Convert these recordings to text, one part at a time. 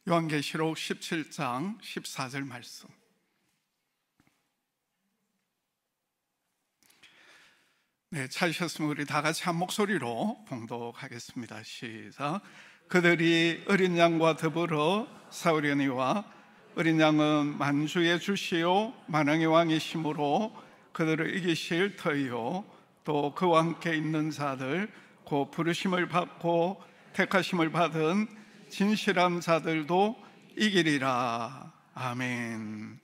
요한계시록 17장 14절 말씀. 네, 찾으셨으면 우리 다 같이 한 목소리로 봉독하겠습니다. 시작. 그들이 어린 양과 더불어 싸우려니와 어린 양은 만주의 주시요 만왕의 왕이심으로 그들을 이기실 터이요 또 그와 함께 있는 자들 곧 부르심을 받고 택하심을 받은 진실한 자들도 이기리라. 아멘.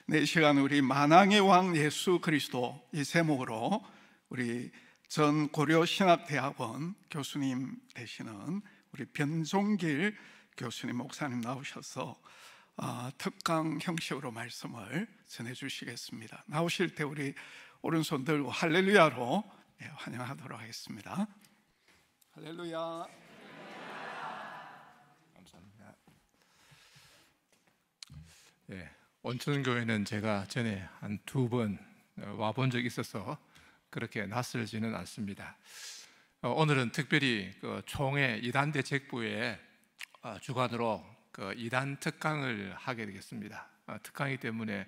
네, 이 시간 우리 만왕의 왕 예수 그리스도 이 제목으로 우리 전 고려신학대학원 교수님 되시는 우리 변종길 교수님 목사님 나오셔서 특강 형식으로 말씀을 전해주시겠습니다. 나오실 때 우리 오른손 들고 할렐루야로 환영하도록 하겠습니다. 할렐루야. 감사합니다. 온천교회는 제가 전에 한 2번 와본 적이 있어서 그렇게 낯설지는 않습니다. 오늘은 특별히 총회 이단대 책부의 주관으로 이단 특강을 하게 되겠습니다. 특강이기 때문에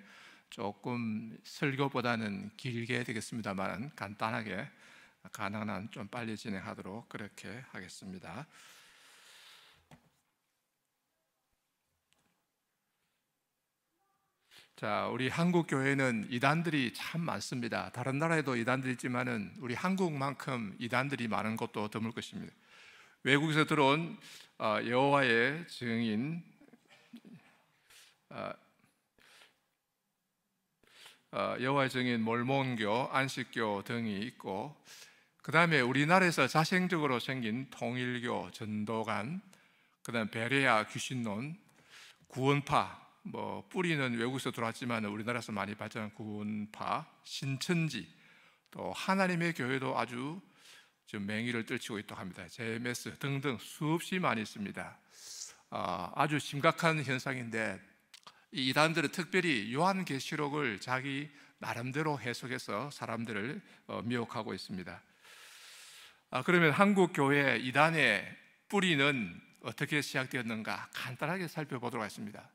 조금 설교보다는 길게 되겠습니다만 간단하게 가능한 한 좀 빨리 진행하도록 그렇게 하겠습니다. 자, 우리 한국 교회는 이단들이 참 많습니다. 다른 나라에도 이단들이 있지만은 우리 한국만큼 이단들이 많은 것도 드물 것입니다. 외국에서 들어온 여호와의 증인, 여호와의 증인, 몰몬교, 안식교 등이 있고, 그 다음에 우리나라에서 자생적으로 생긴 통일교, 전도관, 그 다음 베레아, 귀신론, 구원파, 뿌리는 외국에서 들어왔지만 우리나라에서 많이 발전한 구원파, 신천지, 또 하나님의 교회도 아주 지금 맹위를 떨치고 있다고 합니다. JMS 등등 수없이 많이 있습니다. 아주 심각한 현상인데 이 이단들은 특별히 요한계시록을 자기 나름대로 해석해서 사람들을 미혹하고 있습니다. 그러면 한국 교회 이단의 뿌리는 어떻게 시작되었는가 간단하게 살펴보도록 하겠습니다.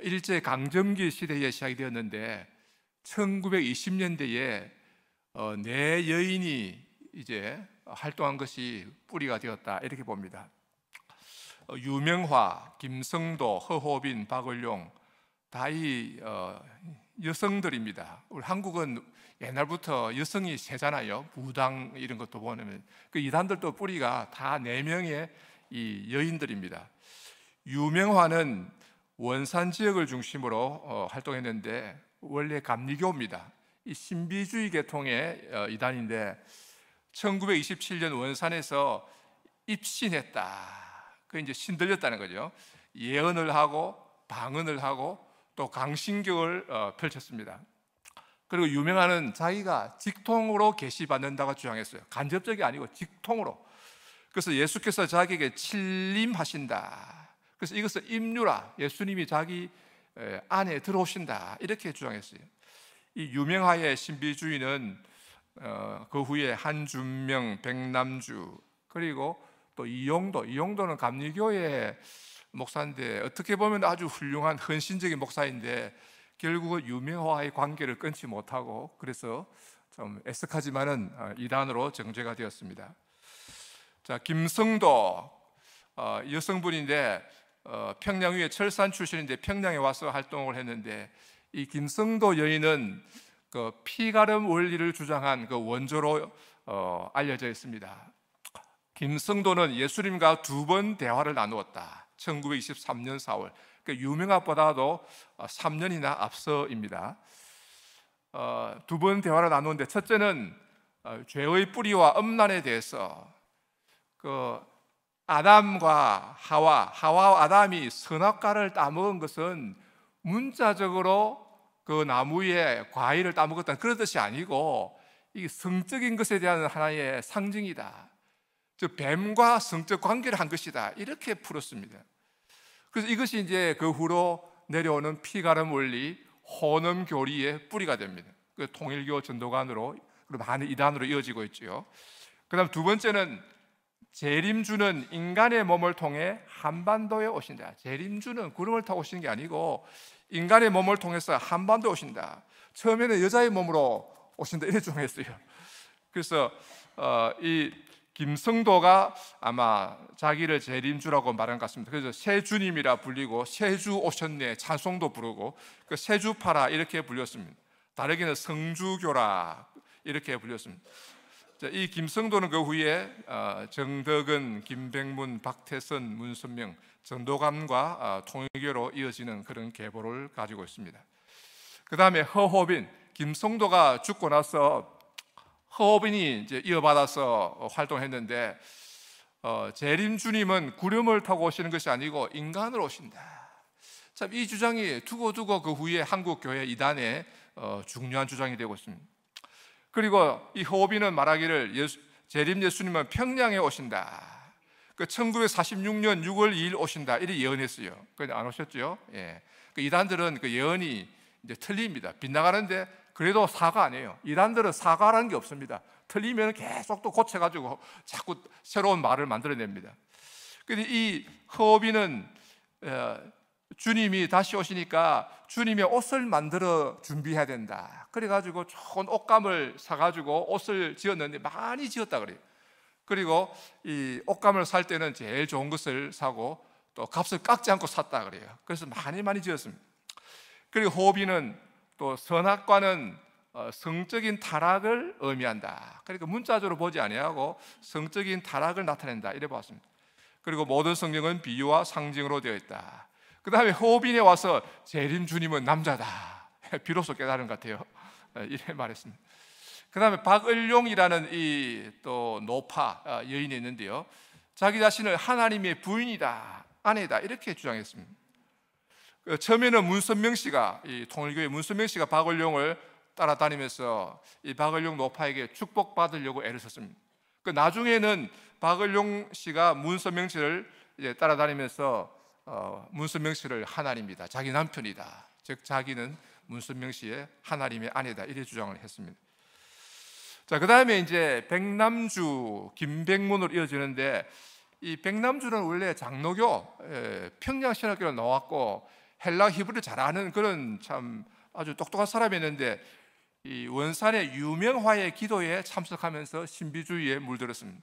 일제 강점기 시대에 시작이 되었는데 1920년대에 네 여인이 이제 활동한 것이 뿌리가 되었다 이렇게 봅니다. 유명화, 김성도, 허호빈, 박을용 다 이 여성들입니다. 우리 한국은 옛날부터 여성이 세잖아요. 무당 이런 것도 보면 그 이단들도 뿌리가 다 4명의 이 여인들입니다. 유명화는 원산 지역을 중심으로 활동했는데 원래 감리교입니다. 이 신비주의 계통의 이단인데 1927년 원산에서 입신했다. 그 이제 신들렸다는 거죠. 예언을 하고 방언을 하고 또 강신경을 펼쳤습니다. 그리고 유명한은 자기가 직통으로 계시받는다고 주장했어요. 간접적이 아니고 직통으로. 그래서 예수께서 자기에게 칠림하신다. 그래서 이것을 임유라, 예수님이 자기 안에 들어오신다 이렇게 주장했어요. 이 유명하의 신비주의는 그 후에 한준명, 백남주 그리고 또 이용도는 감리교의 목사인데 어떻게 보면 아주 훌륭한 헌신적인 목사인데 결국은 유명화의 관계를 끊지 못하고 그래서 좀 애석하지만은 이단으로 정죄가 되었습니다. 자, 김성도 여성분인데 평양 위에 철산 출신인데 평양에 와서 활동을 했는데 이 김성도 여인은 그 피가름 원리를 주장한 그 원조로 알려져 있습니다. 김성도는 예수님과 2번 대화를 나누었다. 1923년 4월. 그 유명화보다도 3년이나 앞서입니다. 2번 대화를 나누는데 첫째는 죄의 뿌리와 음란에 대해서 그 아담과 하와와 아담이 선악과를 따먹은 것은 문자적으로 그 나무의 과일을 따먹었다는 그런 뜻이 아니고 이 성적인 것에 대한 하나의 상징이다. 즉 뱀과 성적 관계를 한 것이다. 이렇게 풀었습니다. 그래서 이것이 이제 그 후로 내려오는 피가름 원리, 혼음 교리의 뿌리가 됩니다. 그 통일교 전도관으로 그리고 많은 이단으로 이어지고 있죠. 그다음 두 번째는 재림주는 인간의 몸을 통해 한반도에 오신다. 재림주는 구름을 타고 오시는 게 아니고 인간의 몸을 통해서 한반도에 오신다. 처음에는 여자의 몸으로 오신다 이렇게 주장했어요. 그래서 이 김성도가 아마 자기를 재림주라고 말한 것 같습니다. 그래서 새 주님이라 불리고 새주 오셨네 찬송도 부르고 그 새주파라 이렇게 불렸습니다. 다르게는 성주교라 이렇게 불렸습니다. 이 김성도는 그 후에 정덕은, 김백문, 박태선, 문선명, 전도감과 통일교로 이어지는 그런 계보를 가지고 있습니다. 그 다음에 허호빈, 김성도가 죽고 나서 허호빈이 이제 이어받아서 활동했는데 재림주님은 구름을 타고 오시는 것이 아니고 인간으로 오신다. 참 이 주장이 두고두고 그 후에 한국교회 이단의 중요한 주장이 되고 있습니다. 그리고 이 허호빈은 말하기를 재림 예수님은 평양에 오신다. 그 1946년 6월 2일 오신다. 이렇게 예언했어요. 그런데 안 오셨죠? 예. 그 이단들은 그 예언이 이제 틀립니다. 빗나가는데 그래도 사과 안 해요. 이단들은 사과라는 게 없습니다. 틀리면 계속 또 고쳐가지고 자꾸 새로운 말을 만들어냅니다. 근데 이 허호빈은 주님이 다시 오시니까 주님의 옷을 만들어 준비해야 된다. 그래가지고 좋은 옷감을 사가지고 옷을 지었는데 많이 지었다 그래요. 그리고 이 옷감을 살 때는 제일 좋은 것을 사고 또 값을 깎지 않고 샀다 그래요. 그래서 많이 지었습니다. 그리고 호비는 또 선악과는 성적인 타락을 의미한다. 그러니까 문자적으로 보지 아니하고 성적인 타락을 나타낸다 이래 봤습니다. 그리고 모든 성경은 비유와 상징으로 되어 있다. 그 다음에 호빈에 와서 재림 주님은 남자다. 비로소 깨달은 것 같아요. 이래 말했습니다. 그 다음에 박을용이라는 이 또 노파 여인이 있는데요, 자기 자신을 하나님의 부인이다, 아내다 이렇게 주장했습니다. 처음에는 문선명 씨가, 이 통일교회 문선명 씨가 박을용을 따라다니면서 이 박을용 노파에게 축복받으려고 애를 썼습니다. 그 나중에는 박을용 씨가 문선명 씨를 이제 따라다니면서 문선명 씨를 하나님이다, 자기 남편이다, 즉 자기는 문선명 씨의 하나님의 아내다 이렇게 주장을 했습니다. 자, 그 다음에 이제 백남주, 김백문으로 이어지는데, 이 백남주는 원래 장로교 평양신학교를 나왔고 헬라 히브리를 잘 아는 그런 참 아주 똑똑한 사람이었는데, 이 원산의 유명화의 기도에 참석하면서 신비주의에 물들었습니다.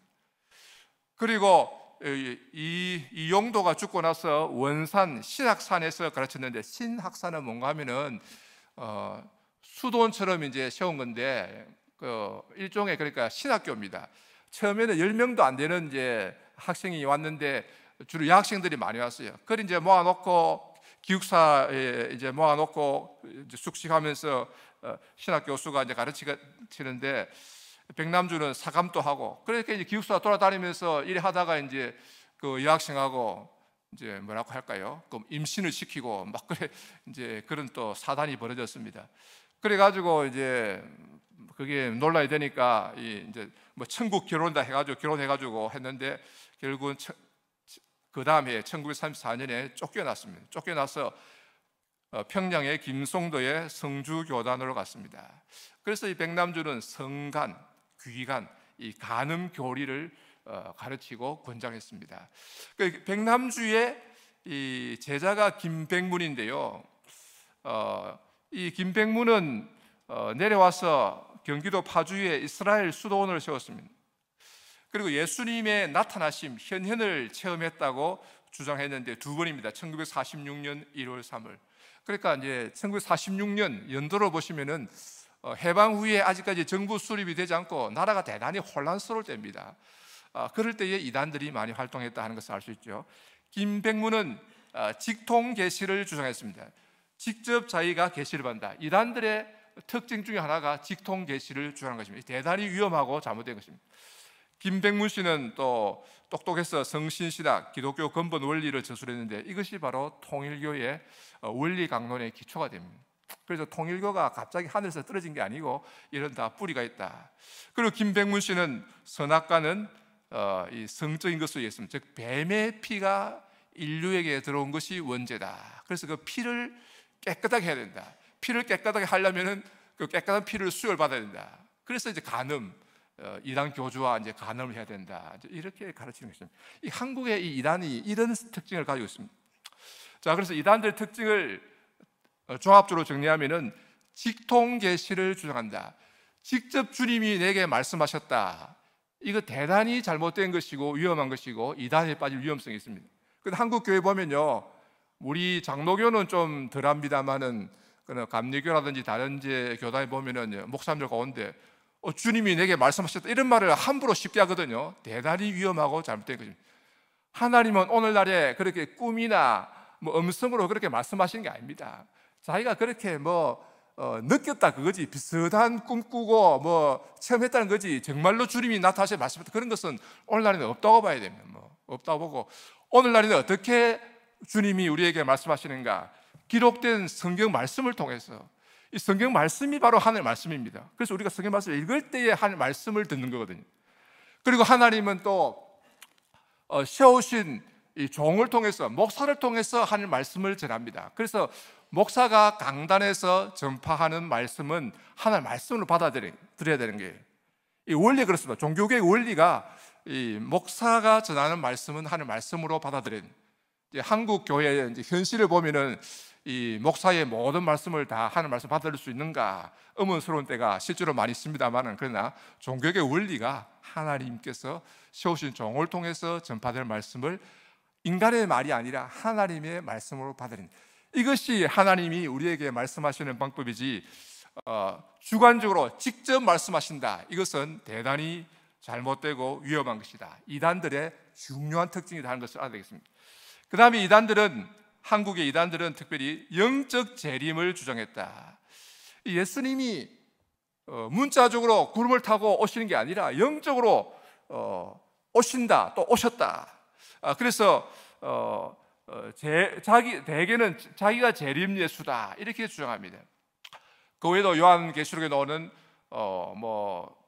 그리고 이 용도가 죽고 나서 원산 신학산에서 가르쳤는데, 신학산은 뭔가 하면은 수도원처럼 이제 세운 건데 그 일종의 그러니까 신학교입니다. 처음에는 10명도 안 되는 이제 학생이 왔는데 주로 여학생들이 많이 왔어요. 그걸 이제 모아놓고 기숙사에 이제 모아놓고 이제 숙식하면서 신학 교수가 이제 가르치는데, 백남주는 사감도 하고 그렇게 이제 기숙사 돌아다니면서 일을 하다가 이제 그 여학생하고 이제 뭐라고 할까요? 그 임신을 시키고 막 그래 이제 그런 또 사단이 벌어졌습니다. 그래가지고 이제 그게 논란이 되니까 이제 뭐 천국 결혼다 해가지고 결혼해가지고 했는데, 결국은 그 다음에 1934년에 쫓겨났습니다. 쫓겨나서 평양의 김송도의 성주교단으로 갔습니다. 그래서 이 백남주는 성간, 귀간, 이 간음 교리를 가르치고 권장했습니다. 그 백남주의 이 제자가 김백문인데요, 이 김백문은 내려와서 경기도 파주에 이스라엘 수도원을 세웠습니다. 그리고 예수님의 나타나심, 현현을 체험했다고 주장했는데 두 번입니다. 1946년 1월 3월. 그러니까 이제 1946년 연도로 보시면은 해방 후에 아직까지 정부 수립이 되지 않고 나라가 대단히 혼란스러울 때입니다. 그럴 때에 이단들이 많이 활동했다 하는 것을 알 수 있죠. 김백문은 직통 계시를 주장했습니다. 직접 자기가 계시를 받는다. 이단들의 특징 중에 하나가 직통 계시를 주장한 것입니다. 대단히 위험하고 잘못된 것입니다. 김백문 씨는 또 똑똑해서 성신신학, 기독교 근본 원리를 저술했는데, 이것이 바로 통일교의 원리 강론의 기초가 됩니다. 그래서 통일교가 갑자기 하늘에서 떨어진 게 아니고 이런 다 뿌리가 있다. 그리고 김백문 씨는 선악과는 이 성적인 것으로 이해했습니다. 즉 뱀의 피가 인류에게 들어온 것이 원죄다. 그래서 그 피를 깨끗하게 해야 된다. 피를 깨끗하게 하려면은 그 깨끗한 피를 수혈 받아야 된다. 그래서 이제 간음, 이단 교주와 이제 간음을 해야 된다. 이렇게 가르치는 것입니다. 이 한국의 이 이단이 이런 특징을 가지고 있습니다. 자, 그래서 이단들의 특징을 종합적으로 정리하면은 직통계시를 주장한다. 직접 주님이 내게 말씀하셨다. 이거 대단히 잘못된 것이고 위험한 것이고 이단에 빠질 위험성이 있습니다. 근데 한국 교회 보면요, 우리 장로교는 좀 덜합니다만은 감리교라든지 다른 교단에 보면은 목사님들 가운데 주님이 내게 말씀하셨다 이런 말을 함부로 쉽게 하거든요. 대단히 위험하고 잘못된 것입니다. 하나님은 오늘날에 그렇게 꿈이나 음성으로 그렇게 말씀하시는 게 아닙니다. 자기가 그렇게 느꼈다 그거지, 비슷한 꿈 꾸고 체험했다는 거지, 정말로 주님이 나타나셔 말씀했다 그런 것은 오늘날에는 없다고 봐야 됩니다. 없다고 보고, 오늘날에는 어떻게 주님이 우리에게 말씀하시는가? 기록된 성경 말씀을 통해서. 이 성경 말씀이 바로 하나님의 말씀입니다. 그래서 우리가 성경 말씀을 읽을 때에 하나님의 말씀을 듣는 거거든요. 그리고 하나님은 또 세우신 이 종을 통해서, 목사를 통해서 하나님의 말씀을 전합니다. 그래서 목사가 강단에서 전파하는 말씀은 하나님의 말씀으로 받아들여야 되는 거예요. 이 원리 그렇습니다. 종교계의 원리가 이 목사가 전하는 말씀은 하나님의 말씀으로 받아들여야 돼요. 한국 교회의 현실을 보면은 이 목사의 모든 말씀을 다 하는 말씀 받아들일 수 있는가 의문스러운 때가 실제로 많이 있습니다만은, 그러나 종교의 원리가 하나님께서 세우신 종을 통해서 전파될 말씀을 인간의 말이 아니라 하나님의 말씀으로 받아들인, 이것이 하나님이 우리에게 말씀하시는 방법이지 주관적으로 직접 말씀하신다, 이것은 대단히 잘못되고 위험한 것이다. 이단들의 중요한 특징이다 하는 것을 알아야 되겠습니다. 그 다음에 한국의 이단들은 특별히 영적 재림을 주장했다. 예수님이 문자적으로 구름을 타고 오시는 게 아니라 영적으로 오신다, 또 오셨다. 그래서 대개는 자기가 재림 예수다 이렇게 주장합니다. 그 외에도 요한계시록에 나오는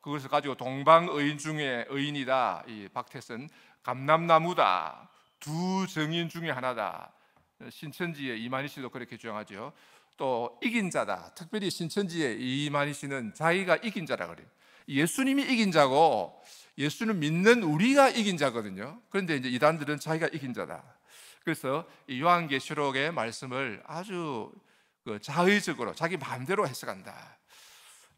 그것을 가지고 동방의인 중에 의인이다, 이 박태선, 감람나무다, 두 증인 중에 하나다. 신천지의 이만희 씨도 그렇게 주장하죠. 또 이긴 자다. 특별히 신천지의 이만희 씨는 자기가 이긴 자라 그래요. 예수님이 이긴 자고 예수는 믿는 우리가 이긴 자거든요. 그런데 이제 이단들은 자기가 이긴 자다. 그래서 이 요한계시록의 말씀을 아주 자의적으로 자기 마음대로 해석한다.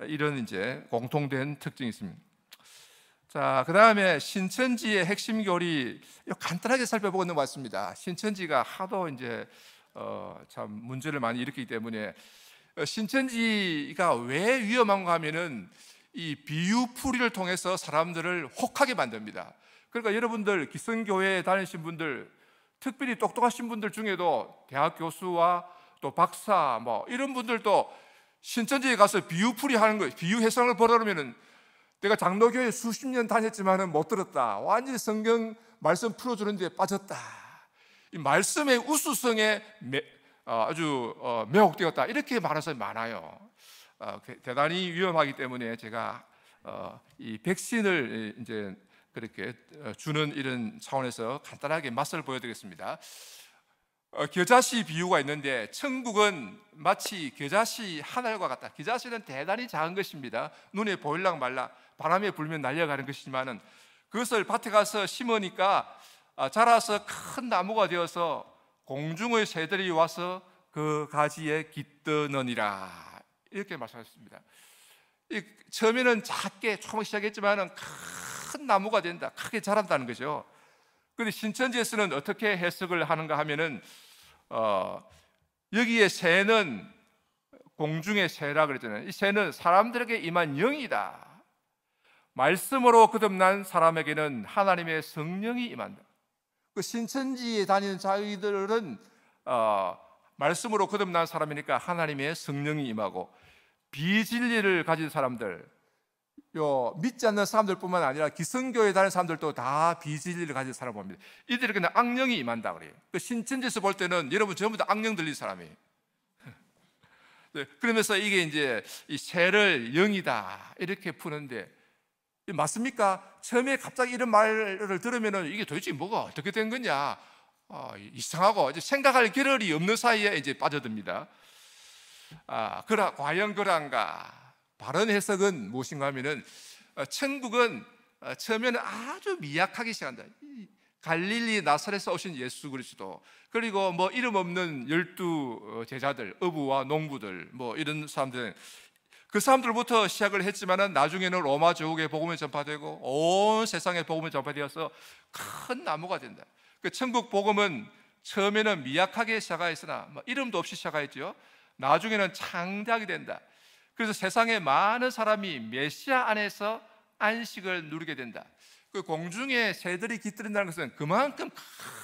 이런 이제 공통된 특징이 있습니다. 자, 그 다음에 신천지의 핵심 교리 간단하게 살펴보고 넘어왔습니다. 신천지가 하도 이제 참 문제를 많이 일으키기 때문에 신천지가 왜 위험한가 하면은 이 비유풀이를 통해서 사람들을 혹하게 만듭니다. 그러니까 여러분들 기성교회에 다니신 분들, 특별히 똑똑하신 분들 중에도 대학 교수와 또 박사 이런 분들도 신천지에 가서 비유풀이 하는 거예요. 비유 해석을 보다 보면은 내가 장로교회 수십 년 다녔지만은 못 들었다. 완전히 성경 말씀 풀어주는 데 빠졌다. 이 말씀의 우수성에 아주 매혹되었다. 이렇게 말하는 사람이 많아요. 대단히 위험하기 때문에 제가 이 백신을 이제 그렇게 주는 이런 차원에서 간단하게 맛을 보여드리겠습니다. 겨자씨 비유가 있는데 천국은 마치 겨자씨 하늘과 같다. 겨자씨는 대단히 작은 것입니다. 눈에 보일랑 말라 바람에 불면 날려가는 것이지만은 그것을 밭에 가서 심으니까 자라서 큰 나무가 되어서 공중의 새들이 와서 그 가지에 깃드느니라, 이렇게 말씀하셨습니다. 처음에는 작게 처음 시작했지만은 큰 나무가 된다, 크게 자란다는 거죠. 그런데 신천지에서는 어떻게 해석을 하는가 하면은 여기에 새는 공중의 새라 그랬잖아요. 이 새는 사람들에게 임한 영이다. 말씀으로 거듭난 사람에게는 하나님의 성령이 임한다. 그 신천지에 다니는 자기들은 말씀으로 거듭난 사람이니까 하나님의 성령이 임하고, 비진리를 가진 사람들, 믿지 않는 사람들뿐만 아니라 기성교에 다니는 사람들도 다 비진리를 가진 사람 봅니다. 이들에게는 악령이 임한다 그래요. 그 신천지에서 볼 때는 여러분 전부 다 악령 들린 사람이에요. 그러면서 이게 이제 이 새를 영이다 이렇게 푸는데 맞습니까? 처음에 갑자기 이런 말을 들으면은 이게 도대체 뭐가 어떻게 된 거냐, 이상하고 이제 생각할 겨를이 없는 사이에 이제 빠져듭니다. 과연 그런가? 바른 해석은 무엇인가 하면은 천국은 처음에는 아주 미약하게 시작한다. 갈릴리 나사렛에서 오신 예수 그리스도, 그리고 뭐 이름 없는 12 제자들, 어부와 농부들, 뭐 이런 사람들, 그 사람들부터 시작을 했지만은 나중에는 로마 제국의 복음이 전파되고 온 세상의 복음이 전파되어서 큰 나무가 된다. 그 천국 복음은 처음에는 미약하게 시작하였으나 뭐 이름도 없이 시작하였죠. 나중에는 창대하게 된다. 그래서 세상에 많은 사람이 메시아 안에서 안식을 누리게 된다. 그 공중에 새들이 깃들인다는 것은 그만큼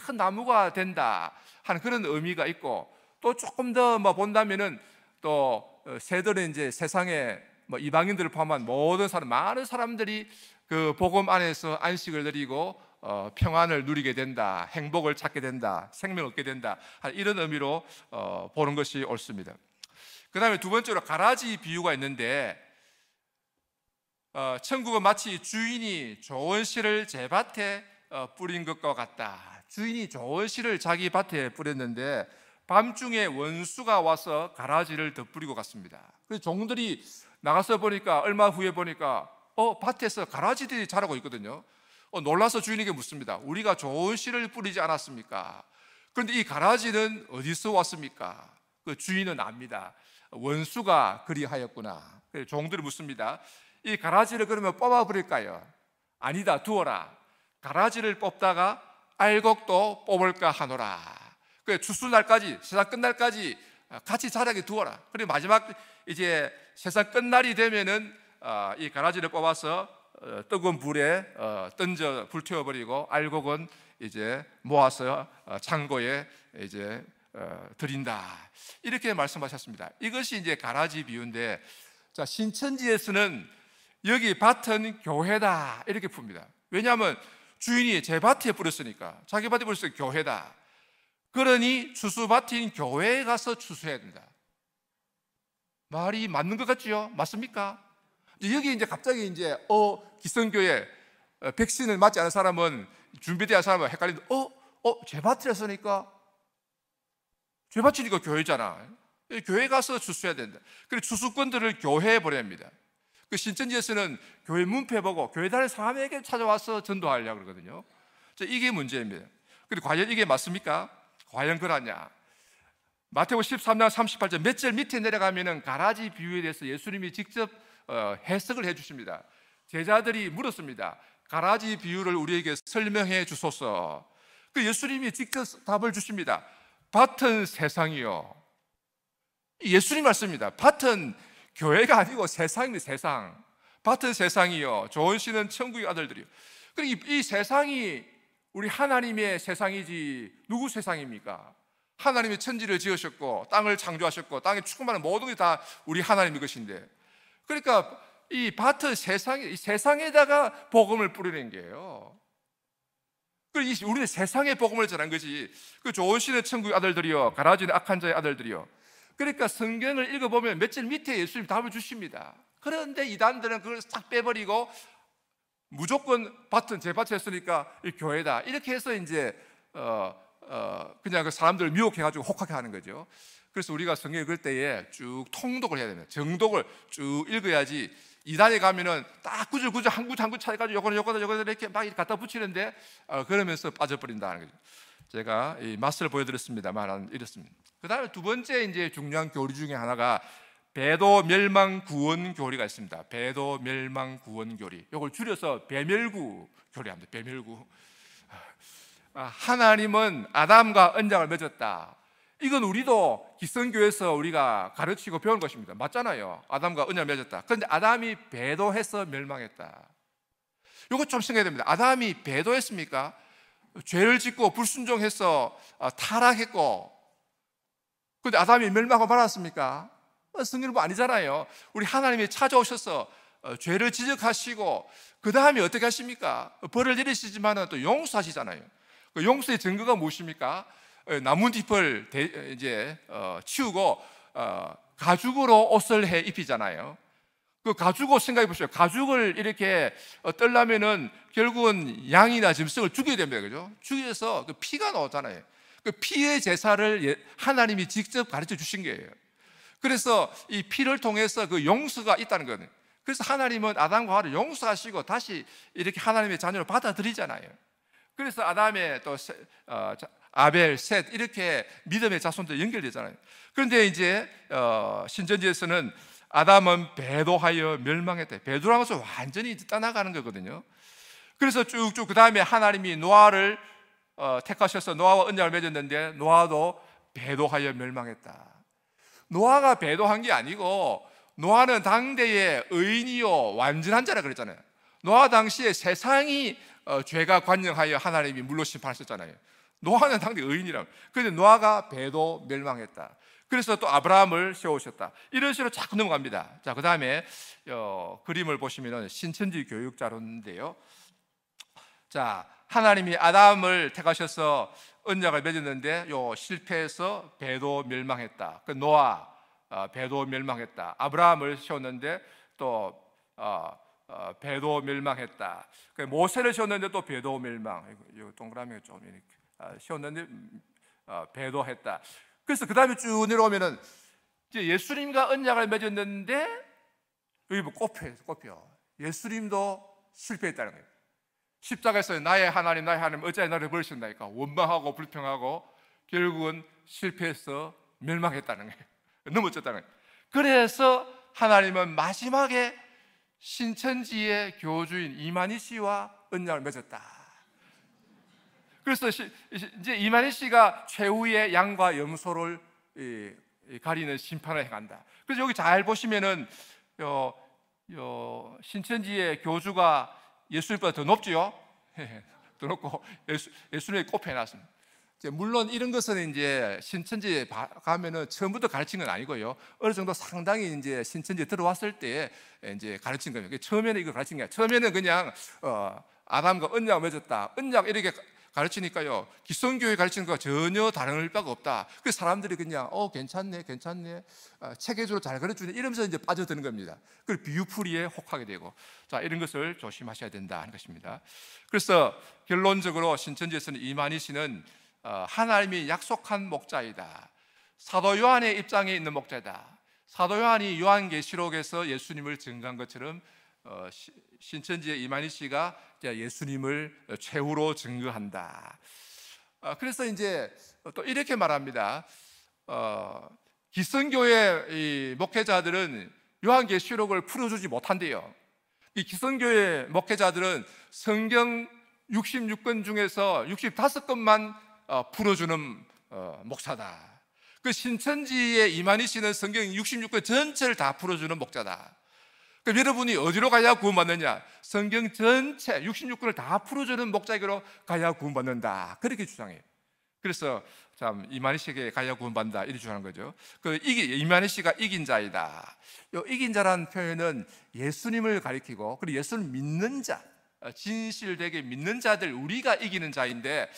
큰 나무가 된다 하는 그런 의미가 있고, 또 조금 더 뭐 본다면은 또 새들은 이제 세상에 뭐 이방인들을 포함한 모든 사람, 많은 사람들이 그 복음 안에서 안식을 누리고 평안을 누리게 된다, 행복을 찾게 된다, 생명을 얻게 된다, 이런 의미로 보는 것이 옳습니다. 그 다음에 두 번째로 가라지 비유가 있는데, 천국은 마치 주인이 좋은 씨를 제 밭에 뿌린 것과 같다. 주인이 좋은 씨를 자기 밭에 뿌렸는데 밤중에 원수가 와서 가라지를 덧뿌리고 갔습니다. 그래서 종들이 나가서 보니까, 얼마 후에 보니까 밭에서 가라지들이 자라고 있거든요. 놀라서 주인에게 묻습니다. 우리가 좋은 씨를 뿌리지 않았습니까? 그런데 이 가라지는 어디서 왔습니까? 그 주인은 압니다. 원수가 그리하였구나. 종들이 묻습니다. 이 가라지를 그러면 뽑아버릴까요? 아니다, 두어라. 가라지를 뽑다가 알곡도 뽑을까 하노라. 그 추수날까지, 세상 끝날까지 같이 자라게 두어라. 그리고 마지막 이제 세상 끝날이 되면은 이 가라지를 뽑아서 뜨거운 불에 던져 불태워버리고 알곡은 이제 모아서 창고에 이제 드린다. 이렇게 말씀하셨습니다. 이것이 이제 가라지 비유인데, 자, 신천지에서는 여기 밭은 교회다 이렇게 풉니다. 왜냐하면 주인이 제 밭에 뿌렸으니까, 자기 밭에 뿌렸으니까 교회다. 그러니 추수밭인 교회에 가서 추수해야 된다. 말이 맞는 것 같지요? 맞습니까? 여기 이제 갑자기 이제 기성교회 백신을 맞지 않은 사람은, 준비되어 사람은 헷갈리는데, 제 밭이랬으니까, 제 밭이니까 교회잖아. 교회 가서 추수해야 된다. 그리고 추수권들을 교회에 보냅니다. 그 신천지에서는 교회 문패 보고 교회 다닐 사람에게 찾아와서 전도하려고 그러거든요. 이게 문제입니다. 그런데 과연 이게 맞습니까? 과연 그러냐? 마태복음 13장 38절 몇 절 밑에 내려가면은 가라지 비유에 대해서 예수님이 직접 해석을 해주십니다. 제자들이 물었습니다. 가라지 비유를 우리에게 설명해 주소서. 그 예수님이 직접 답을 주십니다. 밭은 세상이요. 예수님 말씀입니다. 밭은 교회가 아니고 세상입니다. 세상. 밭은 세상이요, 좋은 씨는 천국의 아들들이요. 그리고 이 세상이 우리 하나님의 세상이지 누구 세상입니까? 하나님이 천지를 지으셨고 땅을 창조하셨고 땅에 충만한 모든 게 다 우리 하나님의 것인데, 그러니까 이 밭은 이 세상에다가 복음을 뿌리는 게요. 우리는 세상에 복음을 전한 것이, 그 좋은 씨는 천국의 아들들이요, 가라지는 악한 자의 아들들이요. 그러니까 성경을 읽어보면 몇 절 밑에 예수님 답을 주십니다. 그런데 이단들은 그걸 싹 빼버리고 무조건 밭은 제 밭에 했으니까 이 교회다, 이렇게 해서 이제 그냥 그 사람들을 미혹해가지고 혹하게 하는 거죠. 그래서 우리가 성경 읽을 때에 쭉 통독을 해야 됩니다. 정독을 쭉 읽어야지. 이단에 가면은 딱 구절 한 구절 찾아가지고 요거는 이렇게 막 갖다 붙이는데 그러면서 빠져버린다는 거죠. 제가 이 맛을 보여드렸습니다만 이렇습니다. 그 다음에 두 번째 이제 중요한 교리 중에 하나가 배도 멸망 구원 교리가 있습니다. 배도 멸망 구원 교리. 이걸 줄여서 배멸구 교리합니다. 배멸구. 하나님은 아담과 언약을 맺었다. 이건 우리도 기성교에서 우리가 가르치고 배운 것입니다. 맞잖아요. 아담과 언약을 맺었다. 그런데 아담이 배도해서 멸망했다. 이거 좀 생각해야 됩니다. 아담이 배도했습니까? 죄를 짓고 불순종해서 타락했고, 그런데 아담이 멸망하고 말았습니까? 성경은 아니잖아요. 우리 하나님이 찾아오셔서 죄를 지적하시고 그 다음에 어떻게 하십니까? 벌을 내리시지만 또 용서하시잖아요. 그 용서의 증거가 무엇입니까? 나뭇잎을 이제 치우고 가죽으로 옷을 해 입히잖아요. 그 가죽옷 생각해 보세요. 가죽을 이렇게 떨려면은 결국은 양이나 짐승을 죽여야 됩니다. 그죠? 죽여서 그 피가 나오잖아요. 그 피의 제사를 하나님이 직접 가르쳐 주신 거예요. 그래서 이 피를 통해서 그 용서가 있다는 거는, 그래서 하나님은 아담과 하와를 용서하시고 다시 이렇게 하나님의 자녀로 받아들이잖아요. 그래서 아담의 또 아벨, 셋 이렇게 믿음의 자손들 연결되잖아요. 그런데 이제 신천지에서는 아담은 배도하여 멸망했다. 배도라는 것은 완전히 떠나가는 거거든요. 그래서 쭉쭉 그 다음에 하나님이 노아를 택하셔서 노아와 언약을 맺었는데 노아도 배도하여 멸망했다. 노아가 배도한 게 아니고 노아는 당대의 의인이요 완전한 자라 그랬잖아요. 노아 당시에 세상이 죄가 관영하여 하나님이 물로 심판하셨잖아요. 노아는 당대 의인이라고. 그런데 노아가 배도 멸망했다. 그래서 또 아브라함을 세우셨다. 이런 식으로 자꾸 넘어갑니다. 자, 그 다음에 그림을 보시면 신천지 교육 자료인데요. 자, 하나님이 아담을 택하셔서 언약을 맺었는데 실패해서 배도 멸망했다. 그 노아 배도 멸망했다. 아브라함을 세웠는데 또 배도 멸망했다. 그 모세를 세웠는데 또 배도 멸망. 이 동그라미가 좀 이렇게 세웠는데 배도했다. 그래서 그 다음에 쭉 내려오면은 이제 예수님과 언약을 맺었는데 여기 뭐 꼽혀. 예수님도 실패했다는 거예요. 십자가에서 나의 하나님 어찌하여 나를 버리셨나이까 원망하고 불평하고 결국은 실패해서 멸망했다는 거예요. 넘어졌다는 거예요. 그래서 하나님은 마지막에 신천지의 교주인 이만희 씨와 언약을 맺었다. 그래서 이제 이만희 씨가 최후의 양과 염소를 가리는 심판을 행한다. 그래서 여기 잘 보시면은 신천지의 교주가 예수님보다 더 높지요. 더 높고 예수님이 꼽혀놨습니다. 물론 이런 것은 이제 신천지에 가면은 처음부터 가르친 건 아니고요. 어느 정도 상당히 이제 신천지에 들어왔을 때 이제 가르친 거예요. 처음에는 이거 가르친 게 아니라 처음에는 그냥 아담과 언약을 맺었다. 언약 이렇게 가르치니까요. 기성교회 가르치는 거와 전혀 다를 바가 없다. 그래서 사람들이 그냥 괜찮네. 체계적으로 잘 가르치네 이러면서 이제 빠져드는 겁니다. 그리고 비유풀이에 혹하게 되고, 자, 이런 것을 조심하셔야 된다 하는 것입니다. 그래서 결론적으로 신천지에서는 이만희 씨는 하나님이 약속한 목자이다. 사도 요한의 입장에 있는 목자이다. 사도 요한이 요한계시록에서 예수님을 증거한 것처럼 신천지의 이만희 씨가 예수님을 최후로 증거한다. 그래서 이제 또 이렇게 말합니다. 기성교회 이 목회자들은 요한계시록을 풀어주지 못한대요. 이 기성교회 목회자들은 성경 66권 중에서 65권만 풀어주는 목사다. 그 신천지의 이만희 씨는 성경 66권 전체를 다 풀어주는 목자다. 그럼 여러분이 어디로 가야 구원받느냐? 성경 전체 66권을 다 풀어주는 목자에게로 가야 구원받는다. 그렇게 주장해요. 그래서 참 이만희 씨에게 가야 구원받는다 이렇게 주장하는 거죠. 이만희 씨가 이긴 자이다. 이긴 자라는 표현은 예수님을 가리키고 그리고 예수를 믿는 자, 진실되게 믿는 자들, 우리가 이기는 자인데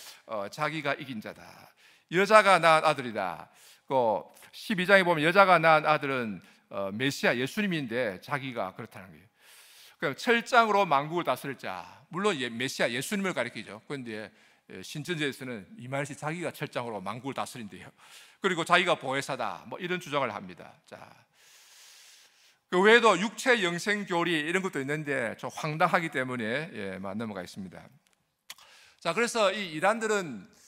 자기가 이긴 자다. 여자가 낳은 아들이다. 12장에 보면 여자가 낳은 아들은 메시아 예수님인데 자기가 그렇다는 거예요. 그러니까 철장으로 만국을 다스릴 자, 물론 메시아 예수님을 가리키죠. 그런데 신천지에서는 이만희 씨 자기가 철장으로 만국을 다스린대요. 그리고 자기가 보혜사다, 뭐 이런 주장을 합니다. 자, 그 외에도 육체 영생 교리 이런 것도 있는데 좀 황당하기 때문에 넘어가겠습니다. 자, 그래서 이 이단들은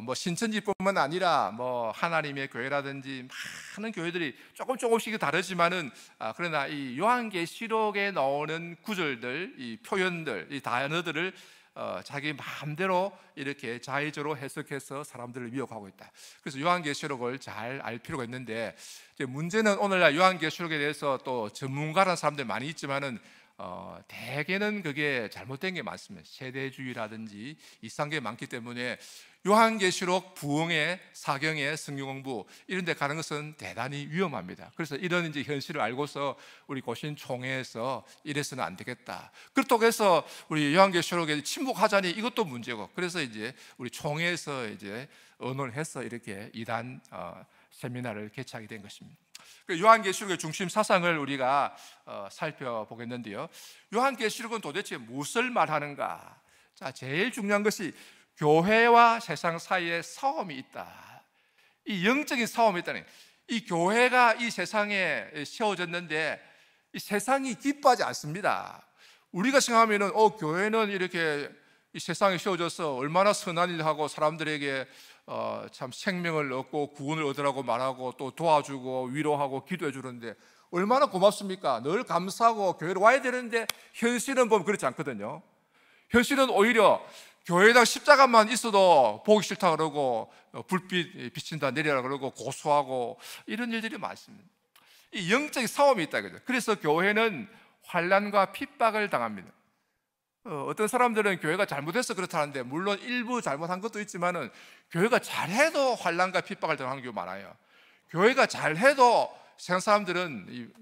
뭐 신천지뿐만 아니라 뭐 하나님의 교회라든지 많은 교회들이 조금씩 다르지만은 그러나 이 요한계시록에 나오는 구절들, 이 표현들, 이 단어들을 자기 마음대로 이렇게 자의적으로 해석해서 사람들을 미혹하고 있다. 그래서 요한계시록을 잘 알 필요가 있는데, 이제 문제는 오늘날 요한계시록에 대해서 또 전문가라는 사람들 많이 있지만은 대개는 그게 잘못된 게 많습니다. 세대주의라든지 이상한 게 많기 때문에 요한계시록 부흥회, 사경회, 성경 공부 이런 데 가는 것은 대단히 위험합니다. 그래서 이런 이제 현실을 알고서 우리 고신 총회에서 이래서는 안 되겠다. 그렇다고 해서 우리 요한계시록에 침묵하자니 이것도 문제고, 그래서 이제 우리 총회에서 이제 의논을 해서 이렇게 이단 세미나를 개최하게 된 것입니다. 요한계시록의 중심 사상을 우리가 살펴보겠는데요. 요한계시록은 도대체 무엇을 말하는가? 자, 제일 중요한 것이 교회와 세상 사이에 싸움이 있다. 이 영적인 싸움이 있다는, 이 교회가 이 세상에 세워졌는데 이 세상이 기뻐하지 않습니다. 우리가 생각하면은 교회는 이렇게 이 세상에 세워져서 얼마나 선한 일을 하고 사람들에게 참 생명을 얻고 구원을 얻으라고 말하고 또 도와주고 위로하고 기도해 주는데 얼마나 고맙습니까? 늘 감사하고 교회로 와야 되는데 현실은 보면 그렇지 않거든요. 현실은 오히려 교회당 십자가만 있어도 보기 싫다 그러고 불빛 비친다 내려라 그러고 고소하고 이런 일들이 많습니다. 이 영적인 싸움이 있다 그죠. 그래서 교회는 환난과 핍박을 당합니다. 어떤 사람들은 교회가 잘못해서 그렇다는데 물론 일부 잘못한 것도 있지만은 교회가 잘해도 환난과 핍박을 당하는 경우가 많아요. 교회가 잘해도 세상 사람들은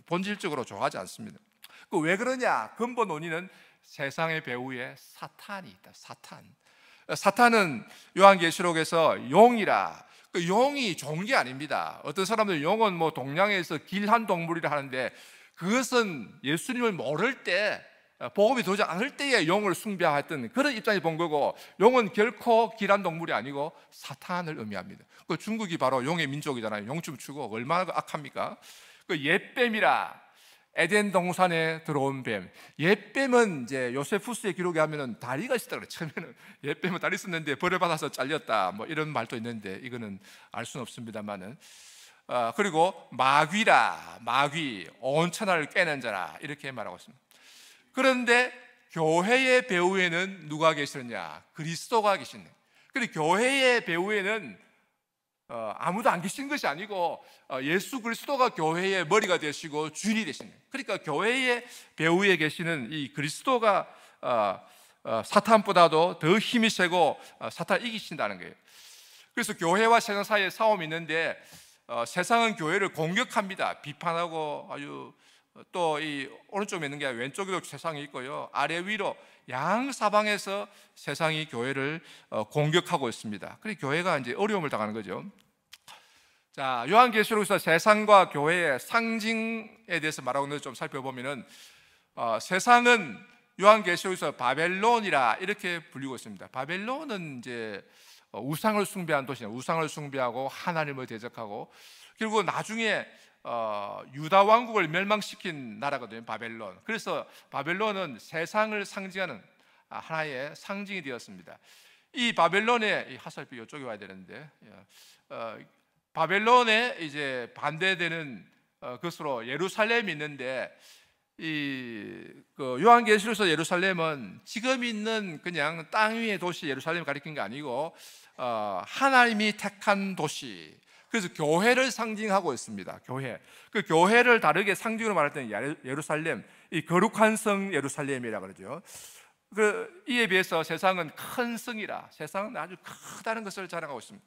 본질적으로 좋아하지 않습니다. 왜 그러냐? 근본 원인은 세상의 배후에 사탄이 있다. 사탄은 요한계시록에서 용이라. 그 용이 좋은 게 아닙니다. 어떤 사람들은 용은 뭐 동양에서 길한 동물이라 하는데 그것은 예수님을 모를 때 복음이 도저히 않을 때에 용을 숭배했던 그런 입장에서 본 거고, 용은 결코 길한 동물이 아니고 사탄을 의미합니다. 그 중국이 바로 용의 민족이잖아요. 용춤 추고 얼마나 악합니까? 그 옛뱀이라. 에덴 동산에 들어온 뱀. 옛뱀은 이제 요세푸스의 기록에 하면은 다리가 있었다 그래. 처음에는 옛뱀은 다리 있었는데 벌을 받아서 잘렸다. 뭐 이런 말도 있는데 이거는 알 수는 없습니다만은. 그리고 마귀라. 마귀, 온 천하를 꿰는 자라. 이렇게 말하고 있습니다. 그런데 교회의 배후에는 누가 계시느냐? 그리스도가 계시네. 그리고 교회의 배후에는 아무도 안 계신 것이 아니고 예수 그리스도가 교회의 머리가 되시고 주인이 되시는 거예요. 그러니까 교회의 배후에 계시는 이 그리스도가 사탄보다도 더 힘이 세고 사탄을 이기신다는 거예요. 그래서 교회와 세상 사이에 싸움이 있는데 세상은 교회를 공격합니다. 비판하고 아주 또 이 오른쪽에 있는 게 왼쪽에도 세상이 있고요. 아래 위로 양사방에서 세상이 교회를 공격하고 있습니다. 그래서 교회가 이제 어려움을 당하는 거죠. 자, 요한계시록에서 세상과 교회의 상징에 대해서 말하고 있는데 좀 살펴보면은 세상은 요한계시록에서 바벨론이라 이렇게 불리고 있습니다. 바벨론은 이제 우상을 숭배한 도시냐, 우상을 숭배하고 하나님을 대적하고 그리고 나중에 유다 왕국을 멸망시킨 나라거든요. 바벨론. 그래서 바벨론은 세상을 상징하는 하나의 상징이 되었습니다. 이 바벨론의 화살표 이쪽에 와야 되는데 바벨론에 이제 반대되는 것으로 예루살렘이 있는데 그 요한계시록에서 예루살렘은 지금 있는 그냥 땅 위의 도시 예루살렘을 가리킨 게 아니고 하나님이 택한 도시. 그래서 교회를 상징하고 있습니다. 교회. 그 교회를 다르게 상징으로 말할 때는 예루살렘, 이 거룩한 성 예루살렘이라 그러죠. 이에 비해서 세상은 큰 성이라, 세상은 아주 크다는 것을 자랑하고 있습니다.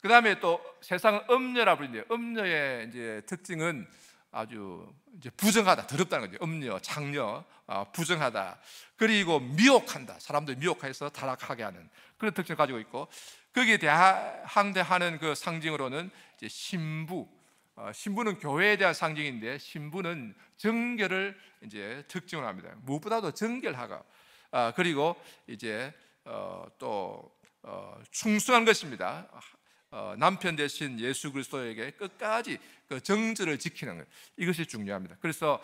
그 다음에 또 세상은 음녀라 부르는데, 음녀의 이제 특징은 아주 이제 부정하다, 더럽다는 거죠. 음녀, 장녀, 부정하다. 그리고 미혹한다. 사람들 미혹해서 타락하게 하는 그런 특징을 가지고 있고, 거기에 항대하는 그 상징으로는 이제 신부. 신부는 교회에 대한 상징인데, 신부는 정결을 이제 특징으로 합니다. 무엇보다도 정결하고, 그리고 이제 또 충성한 것입니다. 남편 대신 예수 그리스도에게 끝까지 그 정절을 지키는 것, 이것이 중요합니다. 그래서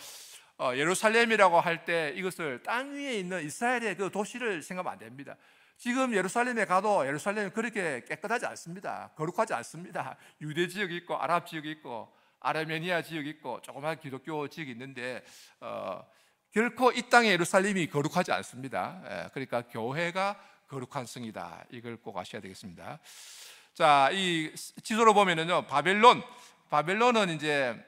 예루살렘이라고 할 때 이것을 땅 위에 있는 이스라엘의 그 도시를 생각하면 안 됩니다. 지금 예루살렘에 가도 예루살렘이 그렇게 깨끗하지 않습니다. 거룩하지 않습니다. 유대 지역이 있고 아랍 지역이 있고 아르메니아 지역이 있고 조그만 기독교 지역이 있는데 결코 이 땅의 예루살렘이 거룩하지 않습니다. 그러니까 교회가 거룩한 성이다. 이걸 꼭 아셔야 되겠습니다. 자, 이 지도로 보면은요, 바벨론은 이제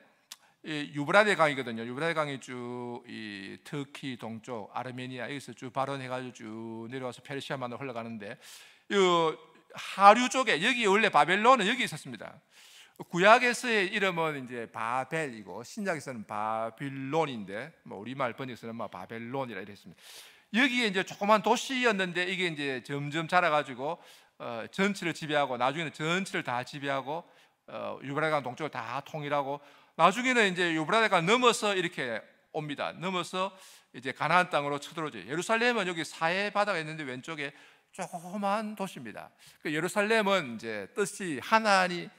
이 유브라데 강이거든요. 유브라데 강이 쭉 이 터키 동쪽, 아르메니아 여기서 쭉 발원해가지고 쭉 내려와서 페르시아만으로 흘러가는데, 이 하류 쪽에 여기 원래 바벨론은 여기 있었습니다. 구약에서의 이름은 이제 바벨이고 신약에서는 바빌론인데, 뭐 우리말 번역에서는 뭐 바벨론이라 이랬습니다. 여기에 이제 조그만 도시였는데 이게 이제 점점 자라가지고 전체를 지배하고 나중에는 전체를 다 지배하고 유브라데강 동쪽을 다 통일하고 나중에는 이제 유브라데강 넘어서 이렇게 옵니다. 넘어서 이제 가나안 땅으로 쳐들어오죠. 예루살렘은 여기 사해 바다가 있는데 왼쪽에 조그만 도시입니다. 그 예루살렘은 이제 뜻이 하나님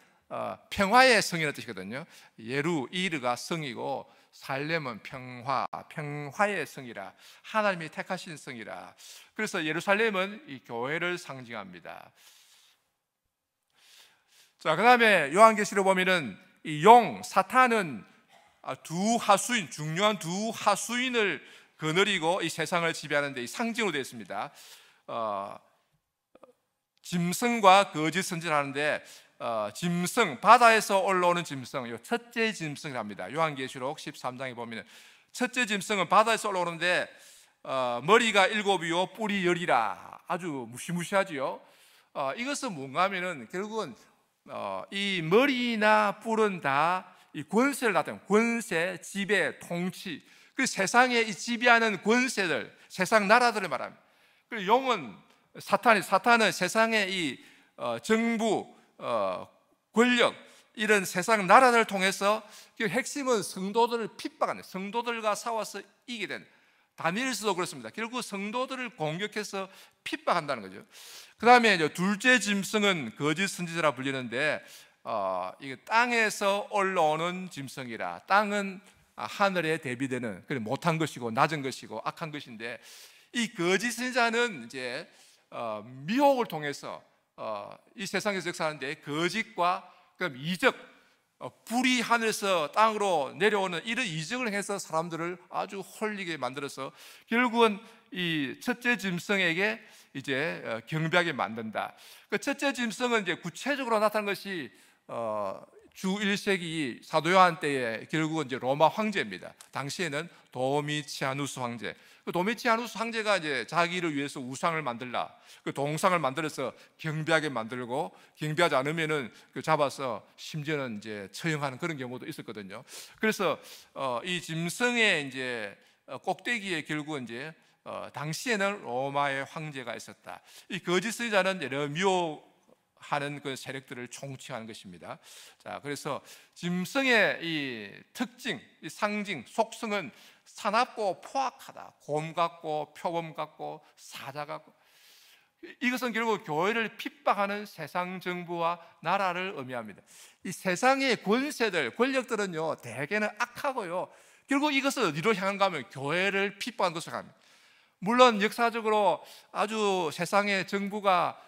평화의 성이라는 뜻이거든요. 예루이르가 성이고 살렘은 평화, 평화의 성이라, 하나님이 택하신 성이라. 그래서 예루살렘은 이 교회를 상징합니다. 자, 그 다음에 요한계시록 보면은 이 사탄은 두 하수인, 중요한 두 하수인을 거느리고 이 세상을 지배하는 데 상징으로 되어 있습니다. 짐승과 거짓 선지를 하는데, 짐승, 바다에서 올라오는 짐승, 첫째 짐승이랍니다. 요한계시록 13장에 보면 첫째 짐승은 바다에서 올라오는데 머리가 7이요 뿔이 10이라. 아주 무시무시하지요. 이것은 뭔가 하면은 결국은 이 머리나 뿔은 다 이 권세를 나타내는, 권세, 지배, 통치, 그 세상에 이 지배하는 권세들, 세상 나라들을 말합니다. 그리고 용은 사탄은 세상의 이 정부, 권력, 이런 세상 나라들을 통해서 그 핵심은 성도들을 핍박하는, 성도들과 싸워서 이기게 된, 다니엘서도 그렇습니다. 결국 성도들을 공격해서 핍박한다는 거죠. 그 다음에 둘째 짐승은 거짓 선지자라 불리는데, 이게 땅에서 올라오는 짐승이라. 땅은 하늘에 대비되는, 못한 것이고 낮은 것이고 악한 것인데, 이 거짓 선지자는 이제 미혹을 통해서 이 세상에서 역사하는데, 거짓과 그럼 이적, 불이 하늘에서 땅으로 내려오는 이런 이적을 해서 사람들을 아주 홀리게 만들어서 결국은 이 첫째 짐승에게 이제 경배하게 만든다. 그 첫째 짐승은 이제 구체적으로 나타난 것이 주 1세기 사도 요한 때에 결국은 이제 로마 황제입니다. 당시에는 도미치아누스 황제. 그 도미치아누스 황제가 이제 자기를 위해서 우상을 만들라, 그 동상을 만들어서 경배하게 만들고, 경배하지 않으면은 그 잡아서 심지어는 이제 처형하는 그런 경우도 있었거든요. 그래서 이 짐승의 이제 꼭대기에 결국은 이제 당시에는 로마의 황제가 있었다. 이 거짓 선지자는 여러 미혹하는 그 세력들을 총치하는 것입니다. 자, 그래서 짐승의 이 특징, 이 상징, 속성은 사납고 포악하다, 곰 같고 표범 같고 사자 같고, 이것은 결국 교회를 핍박하는 세상 정부와 나라를 의미합니다. 이 세상의 권세들, 권력들은요 대개는 악하고요, 결국 이것을 어디로 향한가 하면 교회를 핍박하는 것으로 합니다. 물론 역사적으로 아주 세상의 정부가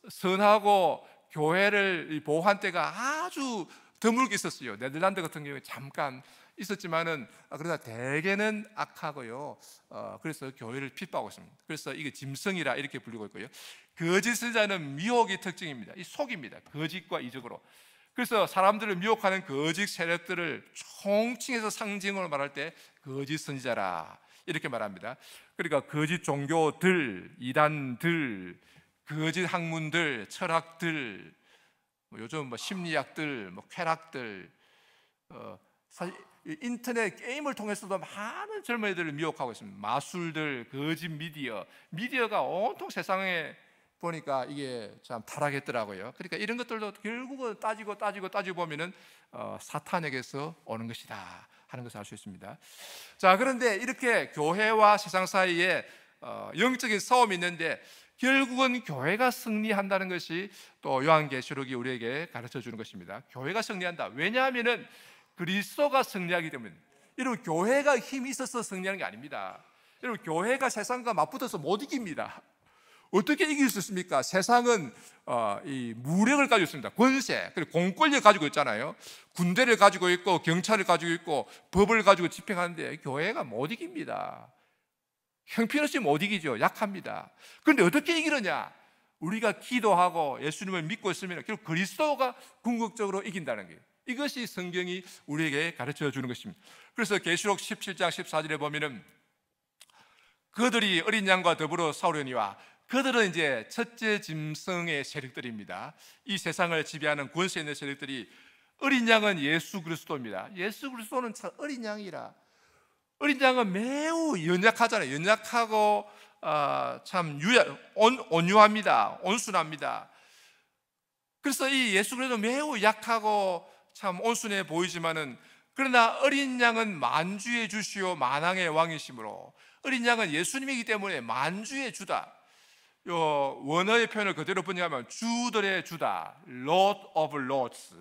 선하고 교회를 보호한 때가 아주 드물게 있었어요. 네덜란드 같은 경우에 잠깐 있었지만은, 그러나 대개는 악하고요. 그래서 교회를 핍박하고 있습니다. 그래서 이게 짐승이라 이렇게 불리고 있고요. 거짓 선지자는 미혹이 특징입니다. 이 속입니다. 거짓과 이적으로. 그래서 사람들을 미혹하는 거짓 세력들을 총칭해서 상징으로 말할 때 거짓 선지자라 이렇게 말합니다. 그러니까 거짓 종교들, 이단들, 거짓 학문들, 철학들, 요즘 심리학들, 쾌락들, 사실 인터넷 게임을 통해서도 많은 젊은이들을 미혹하고 있습니다. 마술들, 거짓 미디어가 온통 세상에 보니까 이게 참 타락했더라고요. 그러니까 이런 것들도 결국은 따지고 보면은 사탄에게서 오는 것이다 하는 것을 알 수 있습니다. 자, 그런데 이렇게 교회와 세상 사이에 영적인 싸움이 있는데, 결국은 교회가 승리한다는 것이 또 요한계시록이 우리에게 가르쳐 주는 것입니다. 교회가 승리한다. 왜냐하면은 그리스도가 승리하기 때문에. 여러분, 교회가 힘이 있어서 승리하는 게 아닙니다. 여러분, 교회가 세상과 맞붙어서 못 이깁니다. 어떻게 이길 수 있습니까? 세상은 이 무력을 가지고 있습니다. 권세, 그리고 공권력을 가지고 있잖아요. 군대를 가지고 있고 경찰을 가지고 있고 법을 가지고 집행하는데 교회가 못 이깁니다. 형편없이 못 이기죠. 약합니다. 그런데 어떻게 이기느냐? 우리가 기도하고 예수님을 믿고 있으면 결국 그리스도가 궁극적으로 이긴다는 거예요. 이것이 성경이 우리에게 가르쳐 주는 것입니다. 그래서 계시록 17장 14절에 보면은 그들이 어린 양과 더불어 싸우려니와, 그들은 이제 첫째 짐승의 세력들입니다. 이 세상을 지배하는 권세 있는 세력들이, 어린 양은 예수 그리스도입니다. 예수 그리스도는 참 어린 양이라. 어린 양은 매우 연약하잖아요. 연약하고 참 온유합니다. 온순합니다. 그래서 이 예수 그리스도 매우 약하고 참 온순해 보이지만은, 그러나 어린 양은 만주의 주시오 만왕의 왕이시므로, 어린 양은 예수님이기 때문에 만주의 주다. 요 원어의 표현을 그대로 번역하면 주들의 주다, Lord of Lords.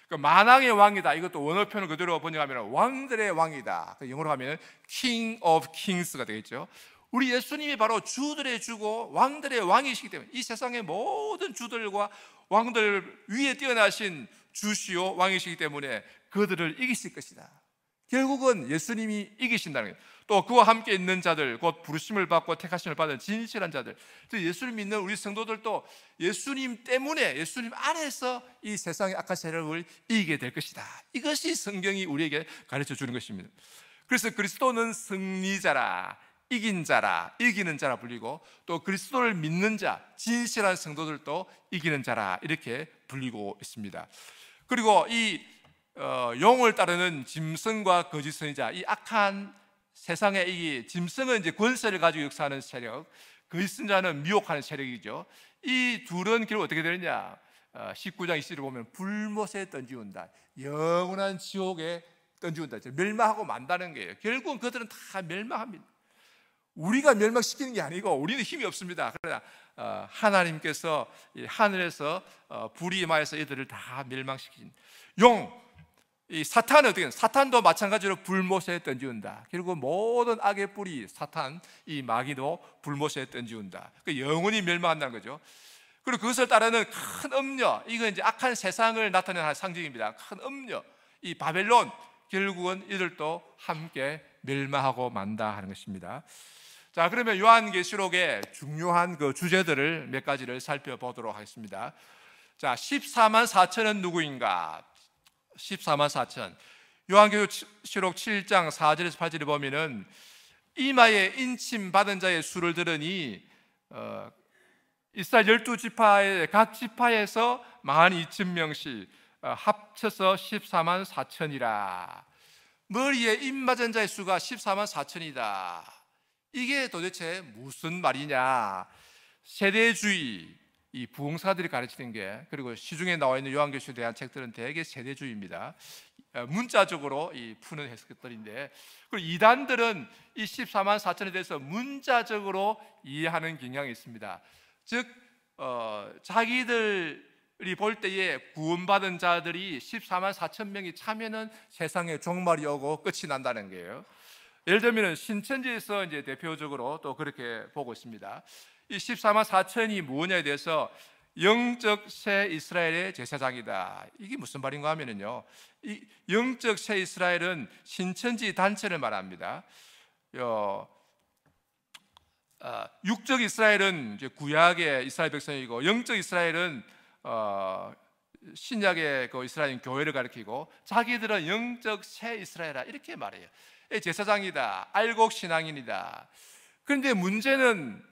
만왕의 왕이다. 이것도 원어표현을 그대로 번역하면 왕들의 왕이다. 영어로 하면 King of Kings가 되겠죠. 우리 예수님이 바로 주들의 주고 왕들의 왕이시기 때문에 이 세상의 모든 주들과 왕들 위에 뛰어나신 주시오 왕이시기 때문에 그들을 이기실 것이다. 결국은 예수님이 이기신다는 거예요. 또 그와 함께 있는 자들, 곧 부르심을 받고 택하심을 받은 진실한 자들, 예수님 믿는 우리 성도들도 예수님 때문에, 예수님 안에서 이 세상의 악한 세력을 이기게 될 것이다. 이것이 성경이 우리에게 가르쳐 주는 것입니다. 그래서 그리스도는 승리자라, 이긴 자라, 이기는 자라 불리고, 또 그리스도를 믿는 자, 진실한 성도들도 이기는 자라 이렇게 불리고 있습니다. 그리고 이 영을 따르는 짐승과 거짓 선지자, 이 악한 세상의 이 짐승은 이제 권세를 가지고 역사하는 세력, 거짓 선지자는 미혹하는 세력이죠. 이 둘은 결국 어떻게 되느냐? 19장 20절을 보면 불못에 던지운다, 영원한 지옥에 던지운다, 멸망하고 만다는 거예요. 결국은 그들은 다 멸망합니다. 우리가 멸망시키는 게 아니고 우리는 힘이 없습니다. 그러나 하나님께서 하늘에서 불이 임하여서 이들을 다 멸망시킨 이 사탄은 어떻게? 사탄도 마찬가지로 불못에 던지운다. 결국 모든 악의 뿌리 사탄, 이 마귀도 불못에 던지운다. 영원히 멸망한다는 거죠. 그리고 그것을 따르는 큰 음녀, 이거 이제 악한 세상을 나타내는 상징입니다. 큰 음녀, 이 바벨론, 결국은 이들도 함께 멸망하고 만다 하는 것입니다. 자, 그러면 요한계시록의 중요한 그 주제들을 몇 가지를 살펴보도록 하겠습니다. 자, 14만 4천은 누구인가? 14만 4천. 요한계시록 7장 4절에서 8절에 보면은 이마에 인침 받은 자의 수를 들으니 이스라엘 12지파의 각 지파에서 12,000명씩 합쳐서 14만 4천이라. 머리에 임 맞은 자의 수가 14만 4천이다. 이게 도대체 무슨 말이냐? 세대주의, 이 부흥사들이 가르치는 게, 그리고 시중에 나와 있는 요한계시록에 대한 책들은 대개 세대주의입니다. 문자적으로 이 푸는 해석들인데, 그리고 이단들은 이 14만 4천에 대해서 문자적으로 이해하는 경향이 있습니다. 즉 자기들이 볼 때에 구원받은 자들이 14만 4천 명이 차면은 세상에 종말이 오고 끝이 난다는 거예요. 예를 들면 신천지에서 이제 대표적으로 또 그렇게 보고 있습니다. 이 14만 4천이 무엇냐에 대해서 영적 새 이스라엘의 제사장이다. 이게 무슨 말인가 하면은요, 이 영적 새 이스라엘은 신천지 단체를 말합니다. 육적 이스라엘은 이제 구약의 이스라엘 백성이고, 영적 이스라엘은 신약의 그 이스라엘 교회를 가리키고, 자기들은 영적 새 이스라엘이라 이렇게 말해요. 제사장이다, 알곡 신앙인이다. 그런데 문제는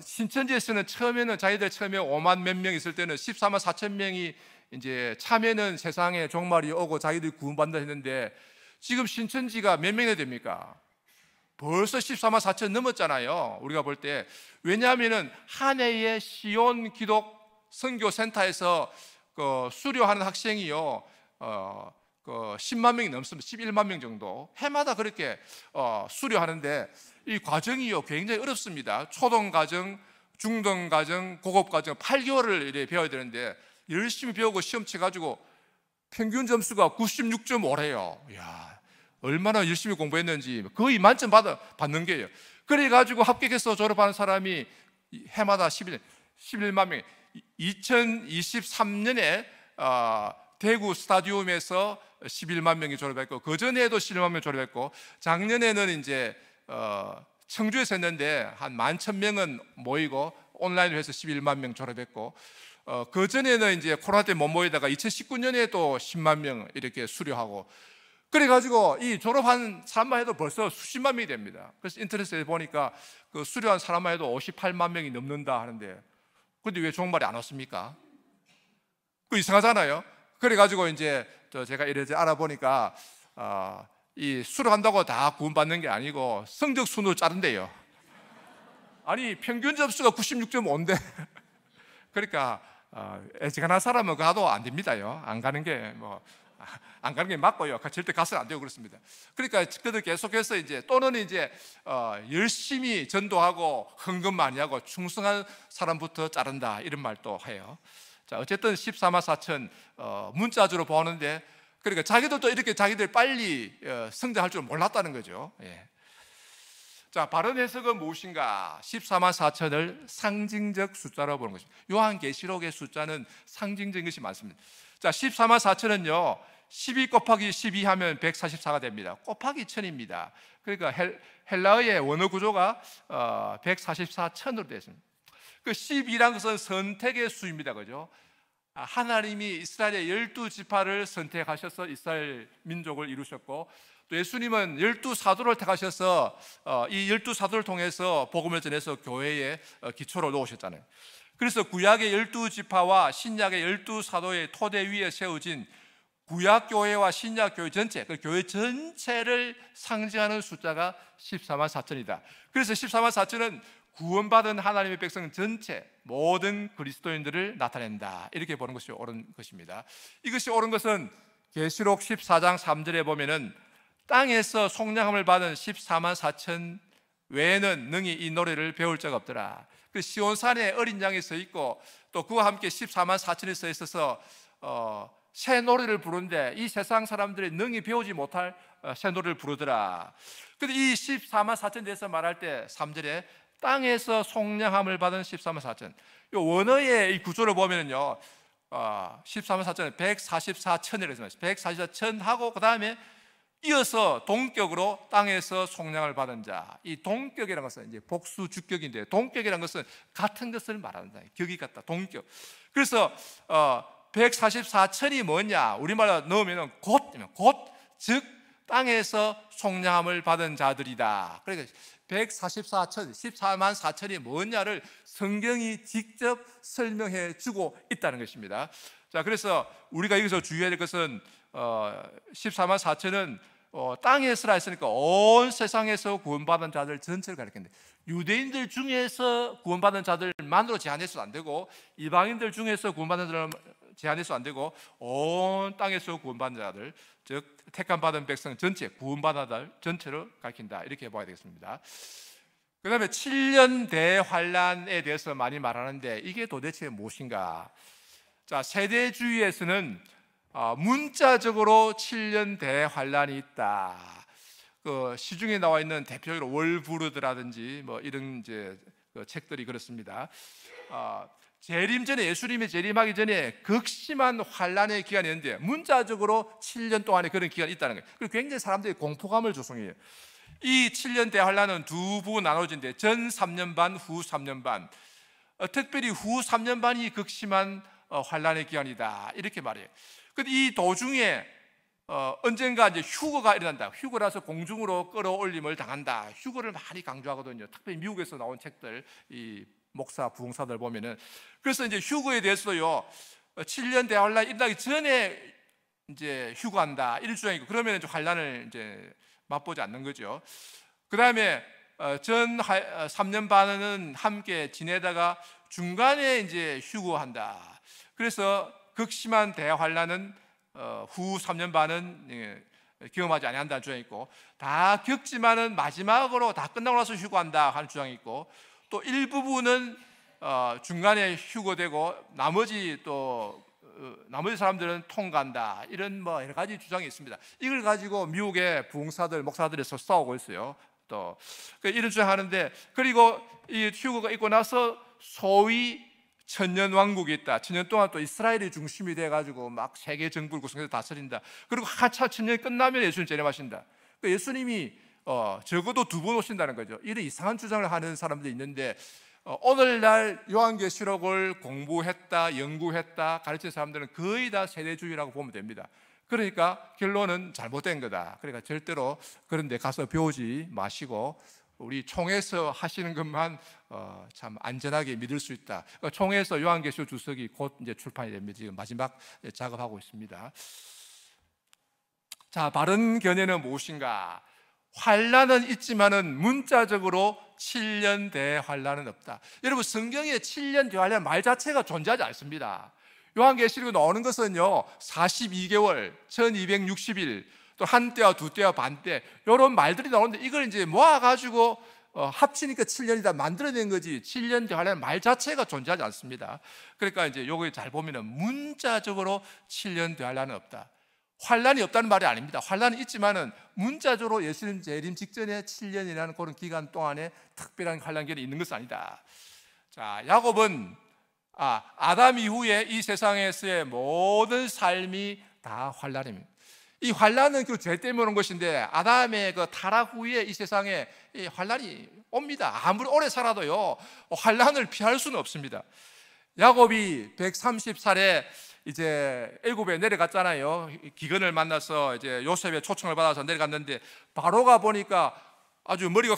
신천지에서는 처음에는 자기들 처음에 5만 몇 명 있을 때는 14만 4천 명이 이제 참에는 세상에 종말이 오고 자기들이 구원받는다 했는데, 지금 신천지가 몇 명이 됩니까? 벌써 14만 4천 넘었잖아요, 우리가 볼 때. 왜냐하면 한 해에 시온 기독 선교센터에서 수료하는 학생이요, 10만 명이 넘습니다. 11만 명 정도 해마다 그렇게 수료하는데, 이 과정이요 굉장히 어렵습니다. 초등과정, 중등과정, 고급과정 8개월을 이렇게 배워야 되는데, 열심히 배우고 시험 쳐가지고 평균 점수가 96.5래요. 이야, 얼마나 열심히 공부했는지 거의 만점 받는 게예요. 그래가지고 합격해서 졸업하는 사람이 해마다 11만 명. 2023년에 대구 스타디움에서 11만 명이 졸업했고, 그 전에도 11만 명 졸업했고, 작년에는 이제 청주에서 했는데 한 11,000명은 모이고 온라인으로 해서 11만 명 졸업했고, 그 전에는 이제 코로나 때 못 모이다가 2019년에도 10만 명 이렇게 수료하고, 그래가지고 이 졸업한 사람만 해도 벌써 수십만 명이 됩니다. 그래서 인터넷에 보니까 그 수료한 사람만 해도 58만 명이 넘는다 하는데, 근데 왜 종말이 안 왔습니까? 그 이상하잖아요. 그래가지고 이제 제가 이래저래 알아보니까 이 수료한다고 다 구원받는 게 아니고 성적 순으로 자른대요. 아니, 평균 점수가 96.5인데 그러니까 애지간한 사람은 가도 안 됩니다요. 안 가는 게 안 가는 게 맞고요. 절대 가서는 안 되고 그렇습니다. 그러니까 그들 계속해서 이제 또는 이제 열심히 전도하고 헌금 많이 하고 충성한 사람부터 자른다, 이런 말도 해요. 자, 어쨌든 14만 4천 문자적으로 보는데, 그러니까 자기들도 이렇게 자기들 빨리 성장할 줄 몰랐다는 거죠. 예. 자, 바른 해석은 무엇인가? 14만 4천을 상징적 숫자로 보는 것입니다. 요한계시록의 숫자는 상징적인 것이 많습니다. 자, 14만 4천은요 12 곱하기 12 하면 144가 됩니다. 곱하기 1000입니다. 그러니까 헬라어의 원어 구조가 144천으로 되어 있습니다. 그 12라는 것은 선택의 수입니다. 그죠? 하나님이 이스라엘의 12지파를 선택하셔서 이스라엘 민족을 이루셨고, 또 예수님은 12사도를 택하셔서 이 12사도를 통해서 복음을 전해서 교회의 기초를 놓으셨잖아요. 그래서 구약의 12지파와 신약의 12사도의 토대 위에 세워진 구약교회와 신약교회 전체, 그 교회 전체를 상징하는 숫자가 14만 4천이다. 그래서 14만 4천은 구원받은 하나님의 백성 전체, 모든 그리스도인들을 나타낸다, 이렇게 보는 것이 옳은 것입니다. 이것이 옳은 것은 계시록 14장 3절에 보면은 땅에서 속량함을 받은 14만 4천 외에는 능히 이 노래를 배울 자가 없더라. 그 시온산에 어린 양이 서 있고, 또 그와 함께 14만 4천이 서 있어서 새 노래를 부르는데, 이 세상 사람들이 능히 배우지 못할 새 노래를 부르더라. 근데 이 14만 4천에 대해서 말할 때 3절에 땅에서 속량함을 받은 14만 4천, 이 원어의 이 구조를 보면은요 14만 4천은 144천이라고 했습니다. 144천 하고 그 다음에 이어서 동격으로 땅에서 속량을 받은 자. 이 동격이라는 것은 이제 복수 주격인데, 동격이라는 것은 같은 것을 말한다. 격이 같다. 동격. 그래서 144천이 뭐냐? 우리말로 넣으면 곧, 즉 땅에서 속량함을 받은 자들이다. 그러니까 144천, 14만 4천이 뭐냐를 성경이 직접 설명해 주고 있다는 것입니다. 자, 그래서 우리가 여기서 주의해야 될 것은 14만 4천은 땅에서라 했으니까 온 세상에서 구원받은 자들 전체를 가리키는데, 유대인들 중에서 구원받은 자들만으로 제한해서도 안 되고, 이방인들 중에서 구원받은 자들 제한해서 안 되고, 온 땅에서 구원받은 자들, 즉 택함 받은 백성 전체, 구원받은 자들 전체를 가리킨다, 이렇게 봐야 되겠습니다. 그 다음에 7년 대환란에 대해서 많이 말하는데, 이게 도대체 무엇인가? 자, 세대주의에서는 문자적으로 7년 대환란이 있다. 그 시중에 나와 있는 대표적으로 월부르드라든지 뭐 이런 이제 그 책들이 그렇습니다. 재림 전에, 예수님이 재림하기 전에 극심한 환란의 기간이 있는데, 문자적으로 7년 동안의 그런 기간이 있다는 거예요. 그리고 굉장히 사람들이 공포감을 조성해요. 이 7년 대환란은 두 부분 나눠진데, 전 3년 반, 후 3년 반. 특별히 후 3년 반이 극심한 환란의 기간이다, 이렇게 말해요. 근데 이 도중에 언젠가 이제 휴거가 일어난다. 휴거라서 공중으로 끌어올림을 당한다. 휴거를 많이 강조하거든요. 특별히 미국에서 나온 책들, 이 목사, 부흥사들 보면은. 그래서 이제 휴거에 대해서도요, 7년 대환란이 일어나기 전에 이제 휴거한다, 이런 주장이고, 그러면 이제 환란을 이제 맛보지 않는 거죠. 그 다음에 전 3년 반은 함께 지내다가 중간에 이제 휴거한다. 그래서 극심한 대환란은 후 3년 반은 경험하지 아니한다는 주장이 있고, 다 겪지만은 마지막으로 다 끝나고 나서 휴거한다 하는 주장이 있고, 또 일부분은 중간에 휴거되고 나머지 사람들은 통과한다, 이런 뭐 여러 가지 주장이 있습니다. 이걸 가지고 미국의 부흥사들, 목사들에서 싸우고 있어요. 또 이런 주장하는데, 그리고 이 휴거가 있고 나서 소위 천년 왕국이 있다. 천년 동안 또 이스라엘이 중심이 돼가지고 막 세계 정부를 구성해서 다스린다. 그리고 한차 천년이 끝나면 예수님 재림하신다. 그러니까 예수님이 적어도 2번 오신다는 거죠. 이런 이상한 주장을 하는 사람들이 있는데, 오늘날 요한계시록을 공부했다, 연구했다, 가르친 사람들은 거의 다 세대주의라고 보면 됩니다. 그러니까 결론은 잘못된 거다. 그러니까 절대로 그런 데 가서 배우지 마시고, 우리 총회에서 하시는 것만 참 안전하게 믿을 수 있다. 총회에서 요한계시록 주석이 곧 이제 출판이 됩니다. 지금 마지막 작업하고 있습니다. 자, 바른 견해는 무엇인가? 환란은 있지만은 문자적으로 7년 대환란은 없다. 여러분, 성경에 7년 대환란 말 자체가 존재하지 않습니다. 요한계시록에 나오는 것은요 42개월, 1260일, 또 한때와 두때와 반때, 이런 말들이 나오는데, 이걸 이제 모아가지고 합치니까 7년이다 만들어낸 거지 7년 대환란 말 자체가 존재하지 않습니다. 그러니까 이제 요거 잘 보면은 문자적으로 7년 대환란은 없다. 환란이 없다는 말이 아닙니다. 환란은 있지만은 문자적으로 예수님 재림 직전에 7년이라는 그런 기간 동안에 특별한 환란기간이 있는 것은 아니다. 자, 야곱은 아담 이후에 이 세상에서의 모든 삶이 다 환란입니다. 이 환란은 그 죄 때문에 온 것인데 아담의 그 타락 후에 이 세상에 이 환란이 옵니다. 아무리 오래 살아도요 환란을 피할 수는 없습니다. 야곱이 130살에 이제 애굽에 내려갔잖아요. 기근을 만나서 이제 요셉의 초청을 받아서 내려갔는데 바로가 보니까 아주 머리가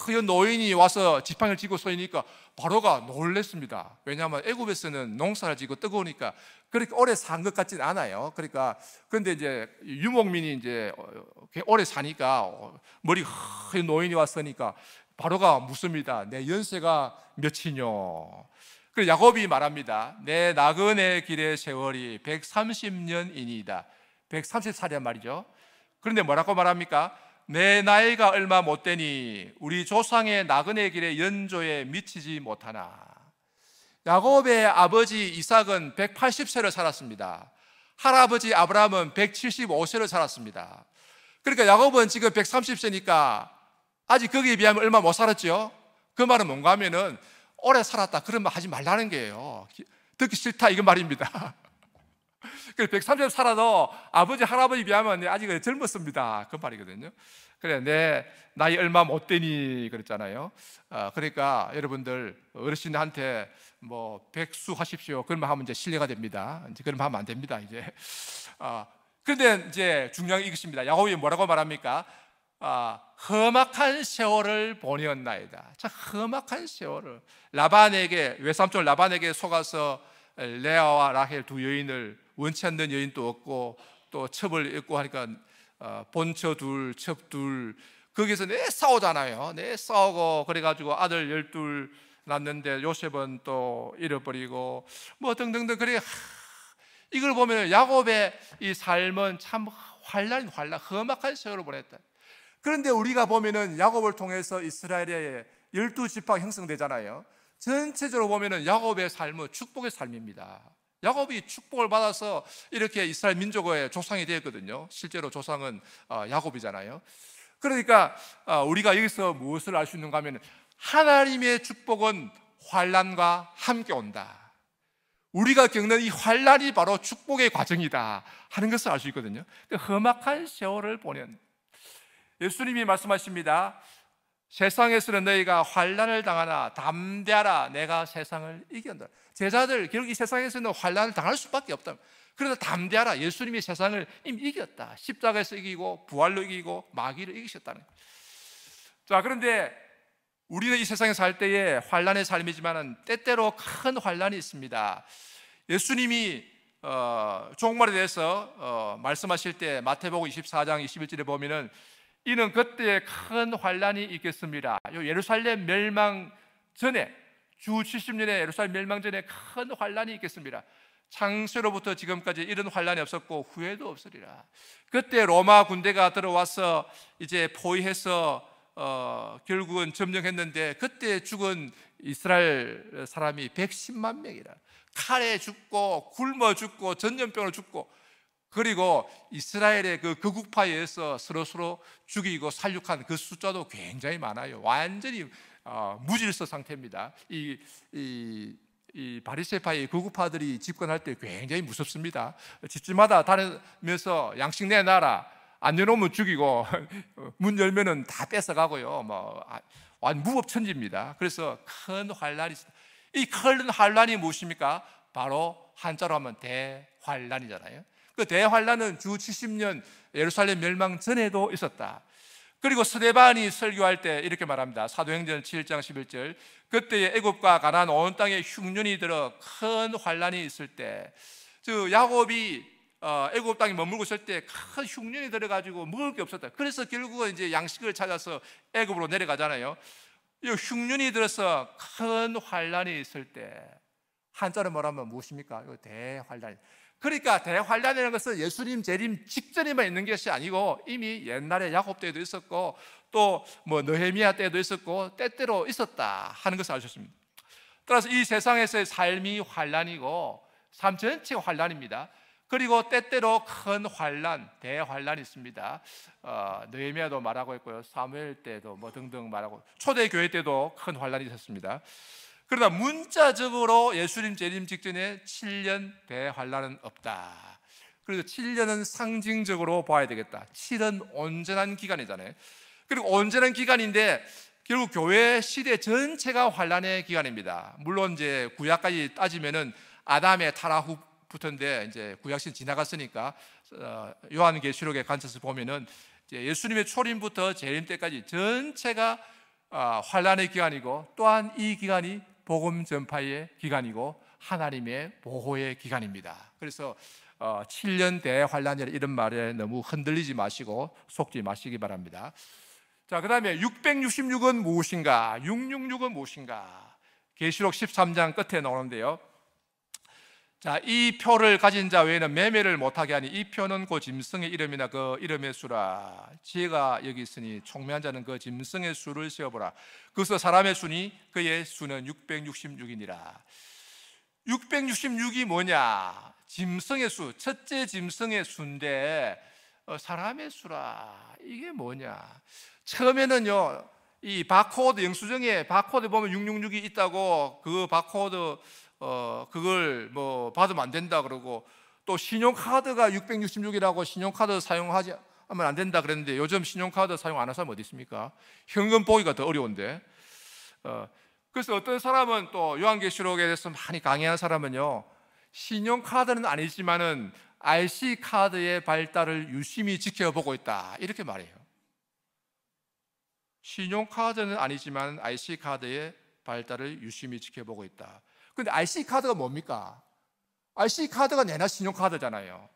하얀 노인이 와서 지팡이를 쥐고 서 있으니까 바로가 놀랬습니다. 왜냐하면 애굽에서는 농사를 지고 뜨거우니까 그렇게 오래 산 것 같진 않아요. 그러니까 그런데 이제 유목민이 이제 오래 사니까 머리 하얀 노인이 왔으니까 바로가 묻습니다. 내 연세가 몇이뇨? 그래서 야곱이 말합니다. 내 나그네 길의 세월이 130년이니이다. 130살이란 말이죠. 그런데 뭐라고 말합니까? 내 나이가 얼마 못 되니 우리 조상의 나그네 길의 연조에 미치지 못하나. 야곱의 아버지 이삭은 180세를 살았습니다. 할아버지 아브라함은 175세를 살았습니다. 그러니까 야곱은 지금 130세니까 아직 거기에 비하면 얼마 못 살았죠. 그 말은 뭔가 하면은 오래 살았다 그런 말 하지 말라는 거예요. 듣기 싫다 이거 말입니다. 130세 살아도 아버지 할아버지 비하면 아직 젊었습니다 그 말이거든요. 그래 내 나이 얼마 못 되니 그랬잖아요. 그러니까 여러분들 어르신한테 뭐 백수 하십시오 그런 말 하면 이제 신뢰가 됩니다. 이제 그런 말 하면 안 됩니다. 이제 그런데 이제 중요한 게 이것입니다. 야곱이 뭐라고 말합니까? 험악한 세월을 보내었나이다. 참 험악한 세월을 라반에게 외삼촌 라반에게 속아서 레아와 라헬 두 여인을 원치 않는 여인도 없고 또 첩을 입고 하니까 본처 둘, 첩 둘 거기서 내 싸우잖아요. 내 싸우고 그래가지고 아들 12 낳는데 요셉은 또 잃어버리고 뭐 등등등 그래. 이걸 보면 야곱의 이 삶은 참 환란 험악한 세월을 보냈다. 그런데 우리가 보면은 야곱을 통해서 이스라엘의 12지파가 형성되잖아요. 전체적으로 보면은 야곱의 삶은 축복의 삶입니다. 야곱이 축복을 받아서 이렇게 이스라엘 민족의 조상이 되었거든요. 실제로 조상은 야곱이잖아요. 그러니까 우리가 여기서 무엇을 알 수 있는가 하면 하나님의 축복은 환난과 함께 온다. 우리가 겪는 이 환난이 바로 축복의 과정이다 하는 것을 알 수 있거든요. 험악한 세월을 보낸 예수님이 말씀하십니다. 세상에서는 너희가 환난을 당하나 담대하라 내가 세상을 이겼다. 제자들 결국 이 세상에서는 환난을 당할 수밖에 없다. 그래서 담대하라 예수님이 세상을 이미 이겼다. 십자가에서 이기고 부활로 이기고 마귀를 이기셨다는 거예요. 자, 그런데 우리는 이 세상에 살 때에 환난의 삶이지만 때때로 큰 환난이 있습니다. 예수님이 종말에 대해서 말씀하실 때 마태복음 24장 21절에 보면은 이는 그때에 큰 환난이 있겠습니다. 예루살렘 멸망 전에 주 70년의 예루살렘 멸망 전에 큰 환난이 있겠습니다. 창세로부터 지금까지 이런 환난이 없었고 후에도 없으리라. 그때 로마 군대가 들어와서 이제 포위해서 결국은 점령했는데 그때 죽은 이스라엘 사람이 110만 명이라. 칼에 죽고 굶어 죽고 전염병으로 죽고 그리고 이스라엘의 그 거국파에 의해서 서로 죽이고 살육한 그 숫자도 굉장히 많아요. 완전히 무질서 상태입니다. 이 바리새파의 거국파들이 집권할 때 굉장히 무섭습니다. 집집마다 다니면서 양식 내놔라, 안 내놓으면 죽이고 문 열면은 다 뺏어가고요. 무법천지입니다. 그래서 큰 환란이 있습니다. 이 큰 환란이 무엇입니까? 바로 한자로 하면 대환란이잖아요. 그 대환란은 주 70년 예루살렘 멸망 전에도 있었다. 그리고 스데반이 설교할 때 이렇게 말합니다. 사도행전 7장 11절 그때에 애굽과 가나안 온 땅에 흉년이 들어 큰 환란이 있을 때, 즉 야곱이 애굽 땅에 머물고 있을 때 큰 흉년이 들어가지고 먹을 게 없었다. 그래서 결국은 이제 양식을 찾아서 애굽으로 내려가잖아요. 이 흉년이 들어서 큰 환란이 있을 때 한자로 말하면 무엇입니까? 이거 대환란. 그러니까 대환란이라는 것은 예수님 재림 직전에만 있는 것이 아니고 이미 옛날에 야곱 때에도 있었고 또 뭐 느헤미야 때도 있었고 때때로 있었다 하는 것을 아셨습니다. 따라서 이 세상에서의 삶이 환란이고 삶 전체가 환란입니다. 그리고 때때로 큰 환란, 대환란이 있습니다. 느헤미야도 말하고 있고요, 사무엘 때도 뭐 등등 말하고, 초대교회 때도 큰 환란이 있었습니다. 그러나 문자적으로 예수님 재림 직전에 7년 대환란은 없다. 그래서 7년은 상징적으로 봐야 되겠다. 7은 온전한 기간이잖아요. 그리고 온전한 기간인데 결국 교회 시대 전체가 환란의 기간입니다. 물론 이제 구약까지 따지면은 아담의 타락 후부터인데 이제 구약시대 지나갔으니까 요한계시록에 관점에서 보면은 이제 예수님의 초림부터 재림 때까지 전체가 환란의 기간이고, 또한 이 기간이 복음 전파의 기간이고 하나님의 보호의 기간입니다. 그래서 7년 대환란이라 이런 말에 너무 흔들리지 마시고 속지 마시기 바랍니다. 자, 그 다음에 666은 무엇인가? 666은 무엇인가? 계시록 13장 끝에 나오는데요. 자, 이 표를 가진 자 외에는 매매를 못하게 하니 이 표는 그 짐승의 이름이나 그 이름의 수라. 지혜가 여기 있으니 총매한 자는 그 짐승의 수를 세어보라. 그래서 사람의 수니 그의 수는 666이니라. 666이 뭐냐? 짐승의 수, 첫째 짐승의 수인데 사람의 수라. 이게 뭐냐? 처음에는요, 이 바코드, 영수증에 바코드 보면 666이 있다고, 그 바코드 그걸 뭐 받으면 안 된다 그러고, 또 신용카드가 666이라고 신용카드 사용하면 안 된다 그랬는데, 요즘 신용카드 사용 안 하는 사람 어디 있습니까? 현금 보기가 더 어려운데. 그래서 어떤 사람은 또 요한계시록에 대해서 많이 강의하는 사람은요, 신용카드는 아니지만은 IC카드의 발달을 유심히 지켜보고 있다, 이렇게 말해요. 신용카드는 아니지만 IC카드의 발달을 유심히 지켜보고 있다. 근데 IC카드가 뭡니까? IC카드가 내나 신용카드잖아요.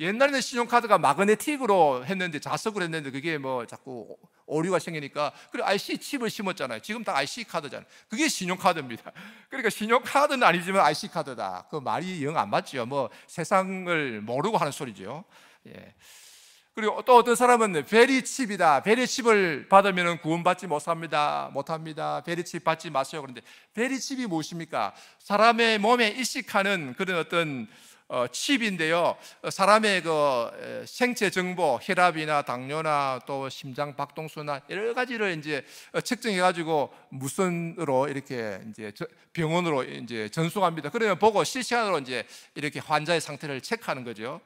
옛날에는 신용카드가 마그네틱으로 했는데, 자석으로 했는데 그게 뭐 자꾸 오류가 생기니까 그래 IC 칩을 심었잖아요. 지금 다 IC카드잖아요. 그게 신용카드입니다. 그러니까 신용카드는 아니지만 IC카드다. 그 말이 영 안 맞죠. 뭐 세상을 모르고 하는 소리죠. 예. 그리고 또 어떤 사람은 베리칩이다. 베리칩을 받으면 구원받지 못합니다. 베리칩 받지 마세요. 그런데 베리칩이 무엇입니까? 사람의 몸에 이식하는 그런 어떤 칩인데요, 사람의 그 생체 정보, 혈압이나 당뇨나 또 심장 박동수나 여러 가지를 이제 측정해 가지고 무선으로 이렇게 이제 병원으로 이제 전송합니다. 그러면 보고 실시간으로 이제 이렇게 환자의 상태를 체크하는 거죠.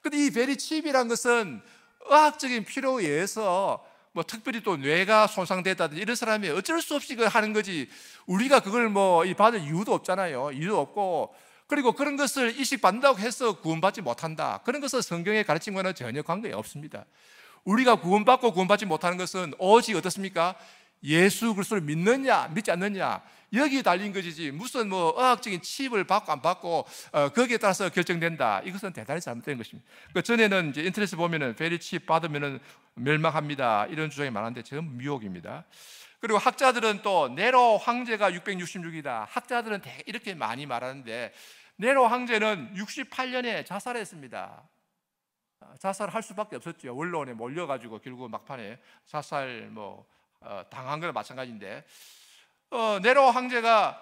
근데 이 베리칩이란 것은 의학적인 필요에 의해서 뭐 특별히 또 뇌가 손상됐다든지 이런 사람이 어쩔 수 없이 하는 거지, 우리가 그걸 뭐 받을 이유도 없잖아요. 이유도 없고, 그리고 그런 것을 이식받는다고 해서 구원받지 못한다, 그런 것은 성경의 가르침과는 전혀 관계가 없습니다. 우리가 구원받고 구원받지 못하는 것은 오직 어떻습니까? 예수 그리스도를 믿느냐 믿지 않느냐, 여기에 달린 것이지 무슨 뭐 의학적인 칩을 받고 안 받고 거기에 따라서 결정된다, 이것은 대단히 잘못된 것입니다. 그 전에는 이제 인터넷에 보면은 베리칩 받으면은 멸망합니다 이런 주장이 많은데 전부 미혹입니다. 그리고 학자들은 또 네로 황제가 666이다, 학자들은 이렇게 많이 말하는데, 네로 황제는 68년에 자살했습니다. 자살할 수밖에 없었죠. 원론에 몰려가지고 결국 막판에 자살 당한 거나 마찬가지인데, 네로 황제가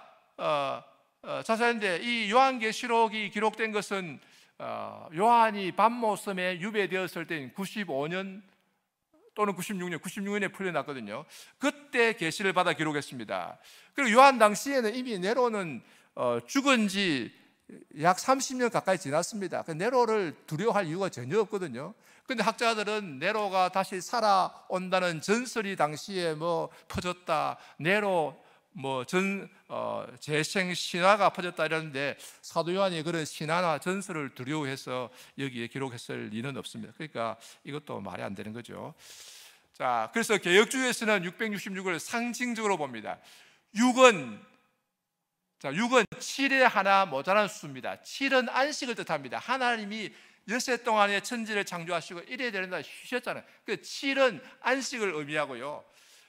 자살했는데, 이 요한계시록이 기록된 것은 요한이 밤모섬에 유배되었을 때인 95년 또는 96년에 풀려났거든요. 그때 계시를 받아 기록했습니다. 그리고 요한 당시에는 이미 네로는 죽은 지 약 30년 가까이 지났습니다. 네로를 두려워할 이유가 전혀 없거든요. 그런데 학자들은 네로가 다시 살아온다는 전설이 당시에 뭐 퍼졌다, 네로 재생 신화가 퍼졌다 이러는데, 사도 요한이 그런 신화나 전설을 두려워해서 여기에 기록했을 리는 없습니다. 그러니까 이것도 말이 안 되는 거죠. 자, 그래서 개혁주의에서는 666을 상징적으로 봅니다. 6은 7에 하나 모자란 수입니다. 7은 안식을 뜻합니다. 하나님이 엿새 동안에 천지를 창조하시고 1회 되는 날 쉬셨잖아요. 그 7은 안식을 의미하고요.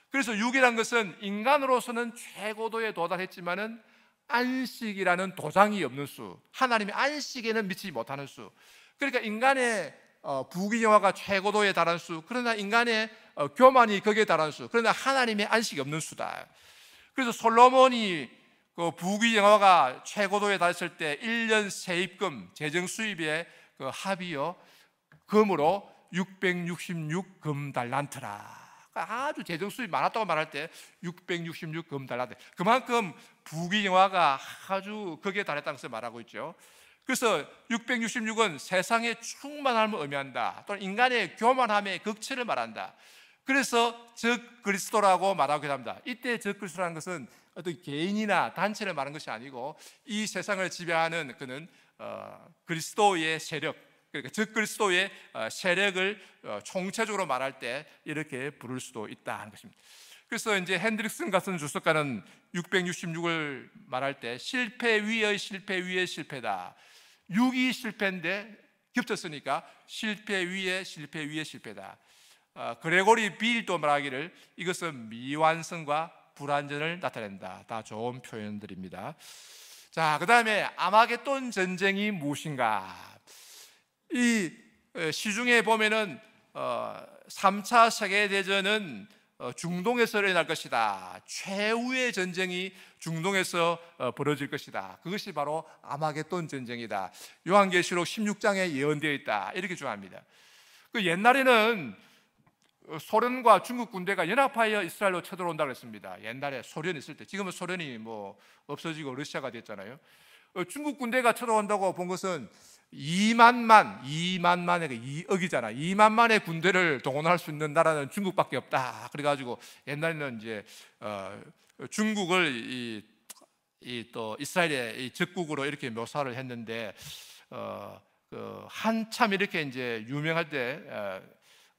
그래서 6이라는 것은 인간으로서는 최고도에 도달했지만은 안식이라는 도장이 없는 수, 하나님의 안식에는 미치지 못하는 수. 그러니까 인간의 부귀영화가 최고도에 달한 수, 그러나 인간의 교만이 극에 달하는 수, 그러나 하나님의 안식이 없는 수다. 그래서 솔로몬이 그 부귀영화가 최고도에 달했을 때 1년 세입금 재정 수입의 그 합이요, 금으로 666금 달란트라. 아주 재정 수입이 많았다고 말할 때 666금 달란트. 그만큼 부귀영화가 아주 극에 달했다는 것을 말하고 있죠. 그래서 666은 세상의 충만함을 의미한다. 또는 인간의 교만함의 극치를 말한다. 그래서 적 그리스도라고 말하기도 합니다. 이때 적 그리스도라는 것은 어떤 개인이나 단체를 말하는 것이 아니고 이 세상을 지배하는 그는 그리스도의 세력, 그러니까 적 그리스도의 세력을 총체적으로 말할 때 이렇게 부를 수도 있다 하는 것입니다. 그래서 이제 핸드릭슨 같은 주석가는 666을 말할 때 실패 위의 실패 위의 실패다. 6이 실패인데 겹쳤으니까 실패 위의 실패 위의 실패다. 그레고리 빌도 말하기를 이것은 미완성과 불완전을 나타낸다. 다 좋은 표현들입니다. 자, 그 다음에 아마겟돈 전쟁이 무엇인가? 이 시중에 보면은 3차 세계대전은 중동에서 일어날 것이다. 최후의 전쟁이 중동에서 벌어질 것이다. 그것이 바로 아마겟돈 전쟁이다. 요한계시록 16장에 예언되어 있다. 이렇게 주장합니다. 그 옛날에는 소련과 중국 군대가 연합하여 이스라엘로 쳐들어온다고 했습니다. 옛날에 소련이 있을 때. 지금은 소련이 뭐 없어지고 러시아가 됐잖아요. 중국 군대가 쳐들어온다고 본 것은 2만만의 2억이잖아. 2만만의 군대를 동원할 수 있는 나라는 중국밖에 없다. 그래가지고 옛날에는 이제 중국을 또 이스라엘의 적국으로 이렇게 묘사를 했는데 한참 이렇게 이제 유명할 때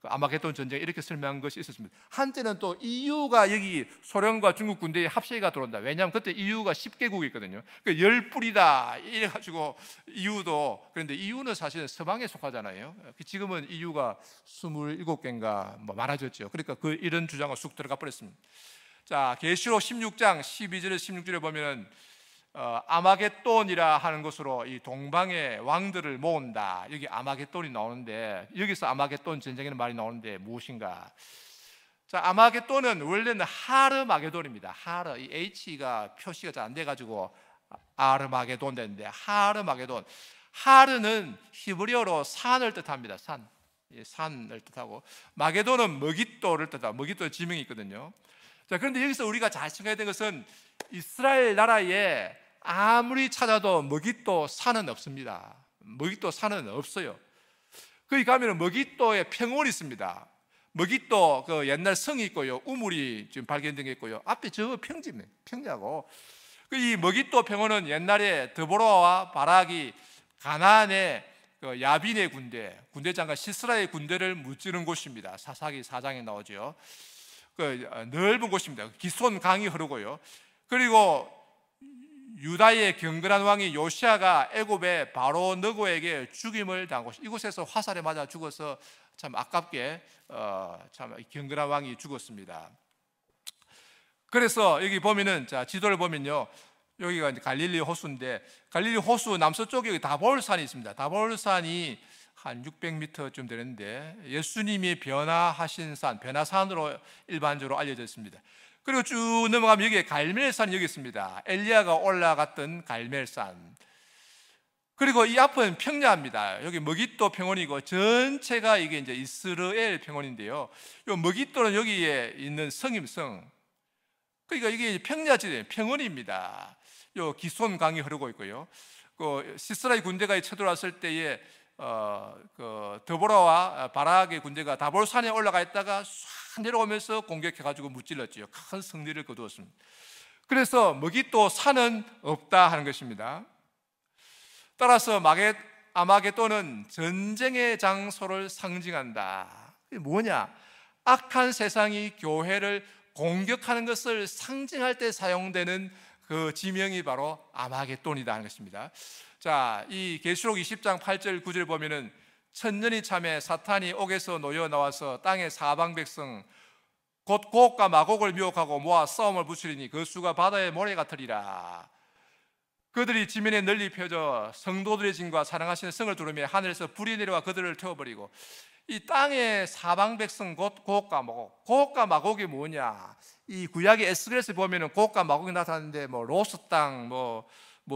아마겟돈 전쟁 이렇게 설명한 것이 있었습니다. 한때는 또 EU가 여기 소련과 중국 군대의 합세가 들어온다. 왜냐하면 그때 EU가 10개국이 있거든요. 그 10뿌리다 이래가지고 EU도, 그런데 EU는 사실은 서방에 속하잖아요. 지금은 EU가 27개인가 뭐 많아졌죠. 그러니까 이런 주장을 쑥 들어가 버렸습니다. 자, 계시록 16장 12절에서 16절에 보면은 아마겟돈이라 하는 것으로 이 동방의 왕들을 모은다. 여기 아마겟돈이 나오는데, 여기서 아마겟돈 전쟁이라는 말이 나오는데 무엇인가? 자, 아마겟돈은 원래는 하르마게돈입니다. 하르, 이 H가 표시가 잘 안 돼가지고 아르마게돈 되는데, 하르마게돈. 하르는 히브리어로 산을 뜻합니다. 산을 뜻하고, 마게돈은 머깃돌을 뜻하고, 머깃돌 지명이 있거든요. 자, 그런데 여기서 우리가 잘 생각해야 되는 것은 이스라엘 나라에 아무리 찾아도 머깃도 산은 없습니다. 머깃도 산은 없어요. 거기 가면 머깃도에 평원이 있습니다. 머깃도 그 옛날 성이 있고요, 우물이 지금 발견된 게 있고요, 앞에 저 평야고, 이 머깃도 평원은 옛날에 드보라와 바락이 가나안의 그 야빈의 군대장관 시스라의 군대를 무찌른 곳입니다. 사사기 4장에 나오죠. 그 넓은 곳입니다. 기손 강이 흐르고요. 그리고 유다의 경건한 왕이 요시아가 애굽의 바로 느고에게 죽임을 당하고, 이곳에서 화살에 맞아 죽어서 참 아깝게 참 경건한 왕이 죽었습니다. 그래서 여기 보면은, 자, 지도를 보면요, 여기가 이제 갈릴리 호수인데, 갈릴리 호수 남서쪽에 다볼산이 있습니다. 다볼산이 한 600m쯤 되는데 예수님이 변화하신 산, 변화산으로 일반적으로 알려져 있습니다. 그리고 쭉 넘어가면 여기에 갈멜산이 여기 있습니다. 엘리야가 올라갔던 갈멜산. 그리고 이 앞은 평야입니다. 여기 머깃도 평원이고 전체가 이게 이제 이스라엘 평원인데요. 이 머깃도는 여기에 있는 성임성. 그러니까 이게 평야지 평원입니다. 요 기손 강이 흐르고 있고요. 그 시스라의 군대가 쳐들어왔을 때에 그 드보라와 바락의 군대가 다볼산에 올라가 있다가 싹 내려오면서 공격해가지고 무찔렀지요. 큰 승리를 거두었습니다. 그래서 머깃도 산은 없다 하는 것입니다. 따라서 아마겟돈은 전쟁의 장소를 상징한다. 이게 뭐냐? 악한 세상이 교회를 공격하는 것을 상징할 때 사용되는 그 지명이 바로 아마겟돈이다 하는 것입니다. 자, 이 계시록 20장 8절 9절 보면은 천년이 참에 사탄이 옥에서 놓여 나와서 땅의 사방 백성 곧 곡과 마곡을 미혹하고 모아 싸움을 붙이리니 그 수가 바다의 모래 같으리라. 그들이 지면에 널리 펴져 성도들의 진과 사랑하시는 성을 두르며 하늘에서 불이 내려와 그들을 태워버리고, 이 땅의 사방 백성 곧 고혹과 마곡. 고혹과 마곡이 뭐냐? 이 구약의 에스겔에서 보면은 고혹과 마곡이 나타나는데 뭐 로스 땅, 뭐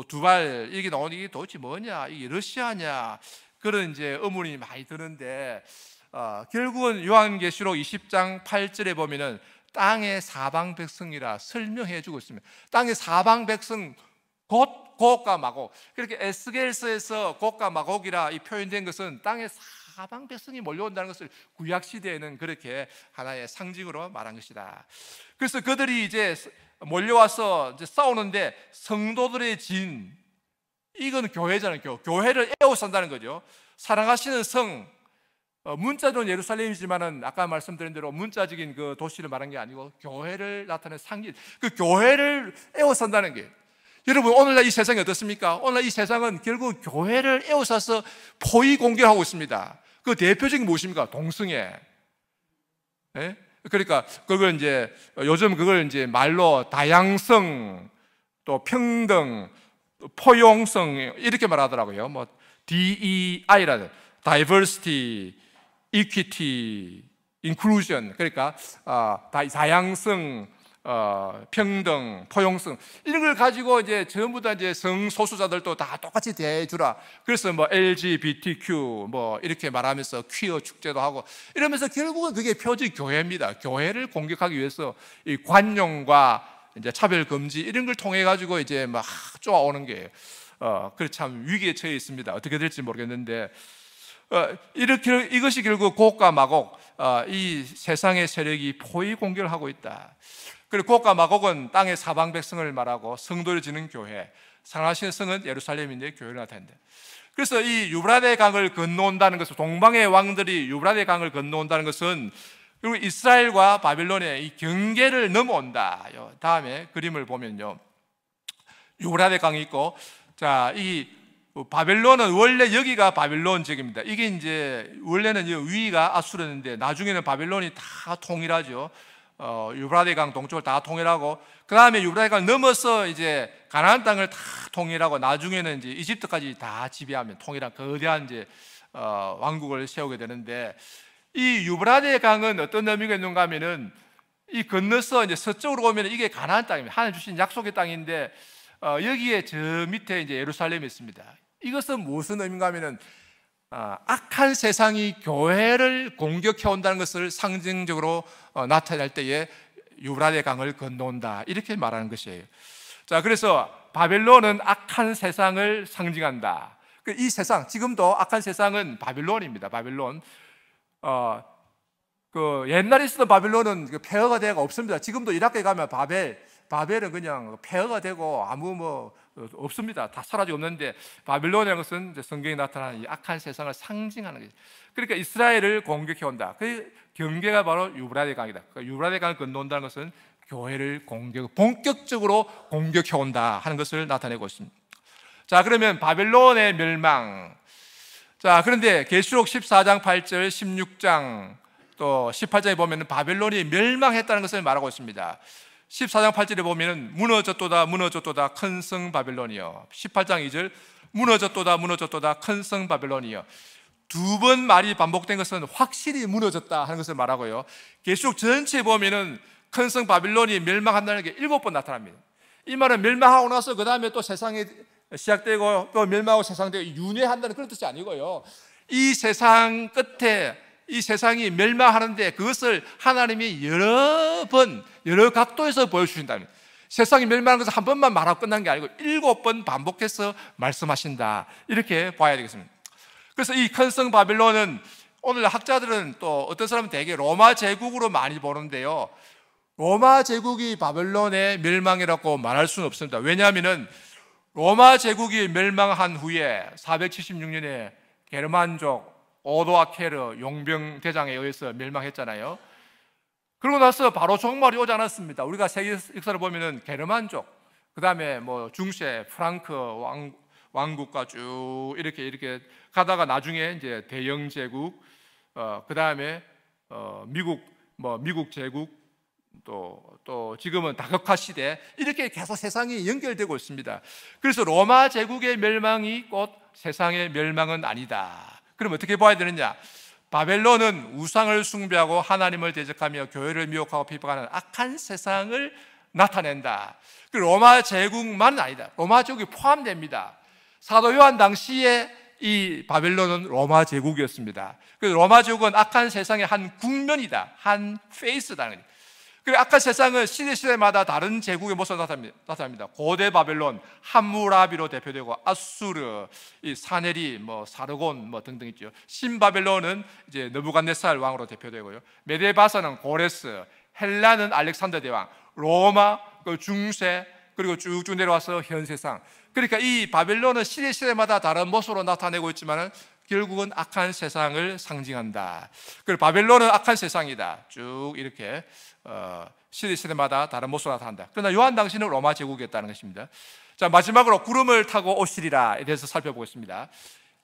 두발 이게 나오는 게 도대체 뭐냐? 이게 러시아냐? 그런 이제 의문이 많이 드는데, 결국은 요한계시록 20장 8절에 보면은 땅의 사방 백성이라 설명해 주고 있습니다. 땅의 사방 백성 곧 고혹과 마곡. 그렇게 에스겔서에서 고혹과 마곡이라 이 표현된 것은 땅의 사방 백성이 몰려온다는 것을 구약 시대에는 그렇게 하나의 상징으로 말한 것이다. 그래서 그들이 이제 몰려와서 이제 싸우는데, 성도들의 진, 이건 교회잖아요. 교회를 에워싼다는 거죠. 사랑하시는 성, 문자적으로 예루살렘이지만은 아까 말씀드린 대로 문자적인 그 도시를 말한 게 아니고 교회를 나타내는 상징, 그 교회를 에워싼다는 게. 여러분, 오늘날 이 세상이 어떻습니까? 오늘날 이 세상은 결국 교회를 에워싸서 포위 공격하고 있습니다. 그 대표적인 무엇입니까? 동성애. 네? 그러니까 그걸 이제 요즘 그걸 이제 말로 다양성, 또 평등, 또 포용성 이렇게 말하더라고요. 뭐 DEI라는 Diversity, Equity, Inclusion. 그러니까 다양성, 평등, 포용성 이런 걸 가지고 이제 전부 다 이제 성소수자들도 다 똑같이 대해주라. 그래서 뭐 LGBTQ 뭐 이렇게 말하면서 퀴어 축제도 하고 이러면서 결국은 그게 표지 교회입니다. 교회를 공격하기 위해서 이 관용과 이제 차별 금지 이런 걸 통해 가지고 이제 막 쪼아오는 게 그래 참 위기에 처해 있습니다. 어떻게 될지 모르겠는데 이렇게 이것이 결국 고혹과 마곡, 이 세상의 세력이 포위 공격을 하고 있다. 그리고 고혹과 마곡은 땅의 사방 백성을 말하고 성도를 지는 교회, 사랑하시는 성은 예루살렘인데 교회를 나타낸다. 그래서 이 유브라데 강을 건너온다는 것은, 동방의 왕들이 유브라데 강을 건너온다는 것은 그리고 이스라엘과 바빌론의 이 경계를 넘어온다. 다음에 그림을 보면요, 유브라데 강이 있고, 자, 이 바벨론은 원래 여기가 바벨론 지역입니다. 이게 이제 원래는 위가 아수르였는데 나중에는 바벨론이 다 통일하죠. 유브라데 강 동쪽을 다 통일하고, 그 다음에 유브라데 강을 넘어서 이제 가나안 땅을 다 통일하고, 나중에는 이제 이집트까지 다 지배하면 통일한 거대한 이제 왕국을 세우게 되는데, 이 유브라데 강은 어떤 의미가 있는가 하면은 이 건너서 이제 서쪽으로 오면 이게 가나안 땅입니다. 하나님 주신 약속의 땅인데, 여기에 저 밑에 이제 예루살렘이 있습니다. 이것은 무슨 의미인가 하면은 악한 세상이 교회를 공격해 온다는 것을 상징적으로 나타낼 때에 유브라데 강을 건너온다, 이렇게 말하는 것이에요. 자, 그래서 바벨론은 악한 세상을 상징한다. 이 세상, 지금도 악한 세상은 바벨론입니다. 바벨론. 그 옛날에 있었던 바벨론은 폐허가 되고 없습니다. 지금도 이라크에 가면 바벨은 그냥 폐허가 되고 아무 뭐 없습니다. 다 사라지고 없는데, 바벨론이라는 것은 성경에 나타나는 이 악한 세상을 상징하는 거죠. 그러니까 이스라엘을 공격해 온다. 그 경계가 바로 유브라데 강이다. 그러니까 유브라데 강을 건너온다는 것은 교회를 본격적으로 공격해 온다 하는 것을 나타내고 있습니다. 자, 그러면 바벨론의 멸망. 자, 그런데 계시록 14장 8절, 16장 또 18장에 보면 바벨론이 멸망했다는 것을 말하고 있습니다. 14장 8절에 보면 무너졌도다 큰 성 바벨론이여. 18장 2절 무너졌도다 큰 성 바벨론이여. 두 번 말이 반복된 것은 확실히 무너졌다 하는 것을 말하고요, 계시록 전체에 보면 큰 성 바벨론이 멸망한다는 게 7번 나타납니다. 이 말은 멸망하고 나서 그 다음에 또 세상이 시작되고 또 멸망하고 세상되고 윤회한다는 그런 뜻이 아니고요, 이 세상 끝에 이 세상이 멸망하는데 그것을 하나님이 여러 번 여러 각도에서 보여주신다면, 세상이 멸망하는 것을 한 번만 말하고 끝난 게 아니고 7번 반복해서 말씀하신다, 이렇게 봐야 되겠습니다. 그래서 이 큰 성 바벨론은 오늘 학자들은 또 어떤 사람은 대개 로마 제국으로 많이 보는데요, 로마 제국이 바벨론의 멸망이라고 말할 수는 없습니다. 왜냐하면 로마 제국이 멸망한 후에 476년에 게르만족 오도아케르 용병 대장에 의해서 멸망했잖아요. 그러고 나서 바로 종말이 오지 않았습니다. 우리가 세계 역사를 보면은 게르만족, 그 다음에 뭐 중세 프랑크 왕국과 쭉 이렇게 가다가 나중에 이제 대영 제국, 그 다음에 미국 제국, 또 지금은 다격화 시대, 이렇게 계속 세상이 연결되고 있습니다. 그래서 로마 제국의 멸망이 곧 세상의 멸망은 아니다. 그럼 어떻게 봐야 되느냐? 바벨론은 우상을 숭배하고 하나님을 대적하며 교회를 미혹하고 비방하는 악한 세상을 나타낸다. 그 로마 제국만 아니다. 로마 제국이 포함됩니다. 사도 요한 당시에 이 바벨론은 로마 제국이었습니다. 그래서 로마 제국은 악한 세상의 한 국면이다, 한 페이스다. 그리고 악한 세상은 시대마다 다른 제국의 모습으로 나타납니다. 고대 바벨론, 함무라비로 대표되고, 아수르, 이 사네리, 사르곤 등등 있죠. 신바벨론은 이제 느부갓네살 왕으로 대표되고요. 메데바사는 고레스, 헬라는 알렉산더 대왕, 로마, 중세, 그리고 쭉쭉 내려와서 현 세상. 그러니까 이 바벨론은 시대마다 다른 모습으로 나타내고 있지만은 결국은 악한 세상을 상징한다. 그리고 바벨론은 악한 세상이다. 쭉 이렇게 시대마다 다른 모습으로 나타난다. 그러나 요한 당시는 로마 제국이었다는 것입니다. 자, 마지막으로 구름을 타고 오시리라에 대해서 살펴보겠습니다.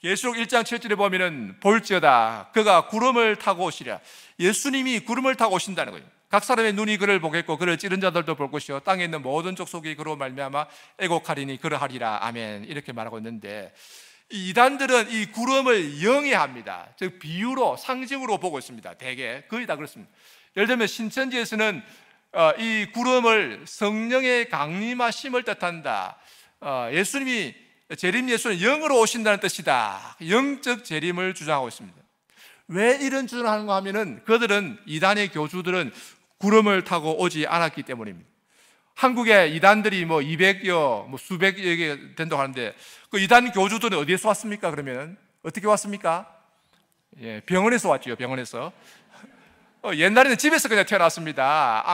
계시록 1장 7절에 보면은 볼지어다 그가 구름을 타고 오시리라. 예수님이 구름을 타고 오신다는 거예요. 각 사람의 눈이 그를 보겠고 그를 찌른 자들도 볼 것이요 땅에 있는 모든 족속이 그로 말미암아 애곡하리니 그러하리라. 아멘. 이렇게 말하고 있는데, 이 이단들은 이 구름을 영해합니다. 즉 비유로, 상징으로 보고 있습니다. 대개 거의 다 그렇습니다. 예를 들면 신천지에서는 이 구름을 성령의 강림하심을 뜻한다. 예수님이 재림, 예수는 영으로 오신다는 뜻이다. 영적 재림을 주장하고 있습니다. 왜 이런 주장을 하는가 하면은 그들은, 이단의 교주들은 구름을 타고 오지 않았기 때문입니다. 한국에 이단들이 200여, 수백여 개 된다고 하는데, 그 이단 교주들은 어디에서 왔습니까? 그러면 어떻게 왔습니까? 예, 병원에서 왔죠. 병원에서. 옛날에는 집에서 그냥 태어났습니다.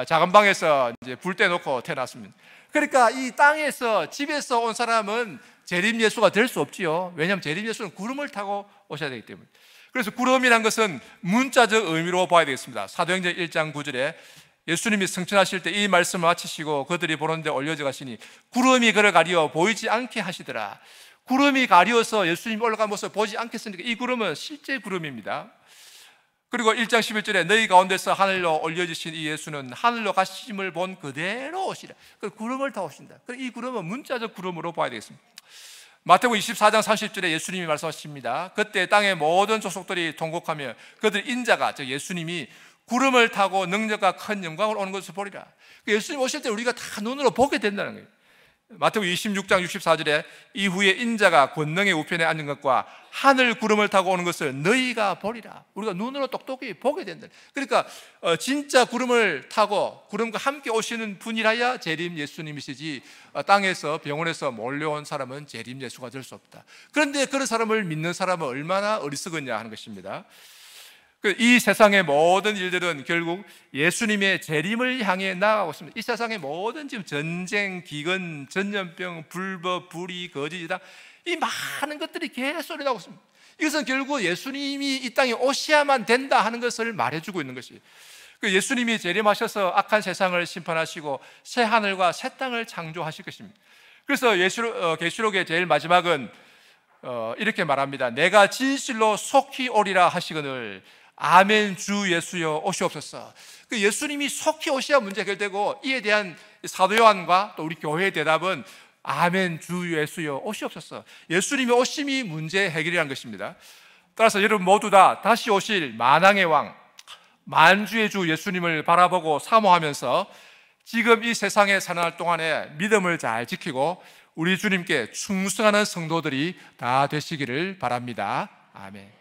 작은 방에서 이제 불 떼놓고 태어났습니다. 그러니까 이 땅에서, 집에서 온 사람은 재림 예수가 될 수 없지요. 왜냐하면 재림 예수는 구름을 타고 오셔야 되기 때문에. 그래서 구름이란 것은 문자적 의미로 봐야 되겠습니다. 사도행전 1장 9절에 예수님이 승천하실 때 이 말씀을 마치시고 그들이 보는데 올려져 가시니 구름이 그를 가리어 보이지 않게 하시더라. 구름이 가리어서 예수님이 올라간 모습을 보지 않겠으니까 이 구름은 실제 구름입니다. 그리고 1장 11절에 너희 가운데서 하늘로 올려지신 이 예수는 하늘로 가심을 본 그대로 오시라. 그 구름을 타고 오신다. 이 구름은 문자적 구름으로 봐야 되겠습니다. 마태복음 24장 30절에 예수님이 말씀하십니다. 그때 땅의 모든 족속들이 통곡하며 그들 인자가, 즉 예수님이 구름을 타고 능력과 큰 영광을 오는 것을 보리라. 예수님 오실 때 우리가 다 눈으로 보게 된다는 거예요. 마태복음 26장 64절에 이후에 인자가 권능의 우편에 앉은 것과 하늘 구름을 타고 오는 것을 너희가 보리라. 우리가 눈으로 똑똑히 보게 된다. 그러니까 진짜 구름을 타고 구름과 함께 오시는 분이라야 재림 예수님이시지, 땅에서 병원에서 몰려온 사람은 재림 예수가 될 수 없다. 그런데 그런 사람을 믿는 사람은 얼마나 어리석었냐 하는 것입니다. 이 세상의 모든 일들은 결국 예수님의 재림을 향해 나아가고 있습니다. 이 세상의 모든 지금 전쟁, 기근, 전염병, 불법, 불의, 거짓이다, 이 많은 것들이 계속 일어나고 있습니다. 이것은 결국 예수님이 이 땅에 오셔야만 된다 하는 것을 말해주고 있는 것이에요. 예수님이 재림하셔서 악한 세상을 심판하시고 새 하늘과 새 땅을 창조하실 것입니다. 그래서 계시록의 제일 마지막은 이렇게 말합니다. 내가 진실로 속히 오리라 하시거늘 아멘 주 예수여 오시옵소서. 예수님이 속히 오셔야 문제가 해결되고, 이에 대한 사도 요한과 또 우리 교회의 대답은 아멘 주 예수여 오시옵소서. 예수님이 오심이 문제 해결이라는 것입니다. 따라서 여러분 모두 다 다시 오실 만왕의 왕, 만주의 주 예수님을 바라보고 사모하면서 지금 이 세상에 사는 동안에 믿음을 잘 지키고 우리 주님께 충성하는 성도들이 다 되시기를 바랍니다. 아멘.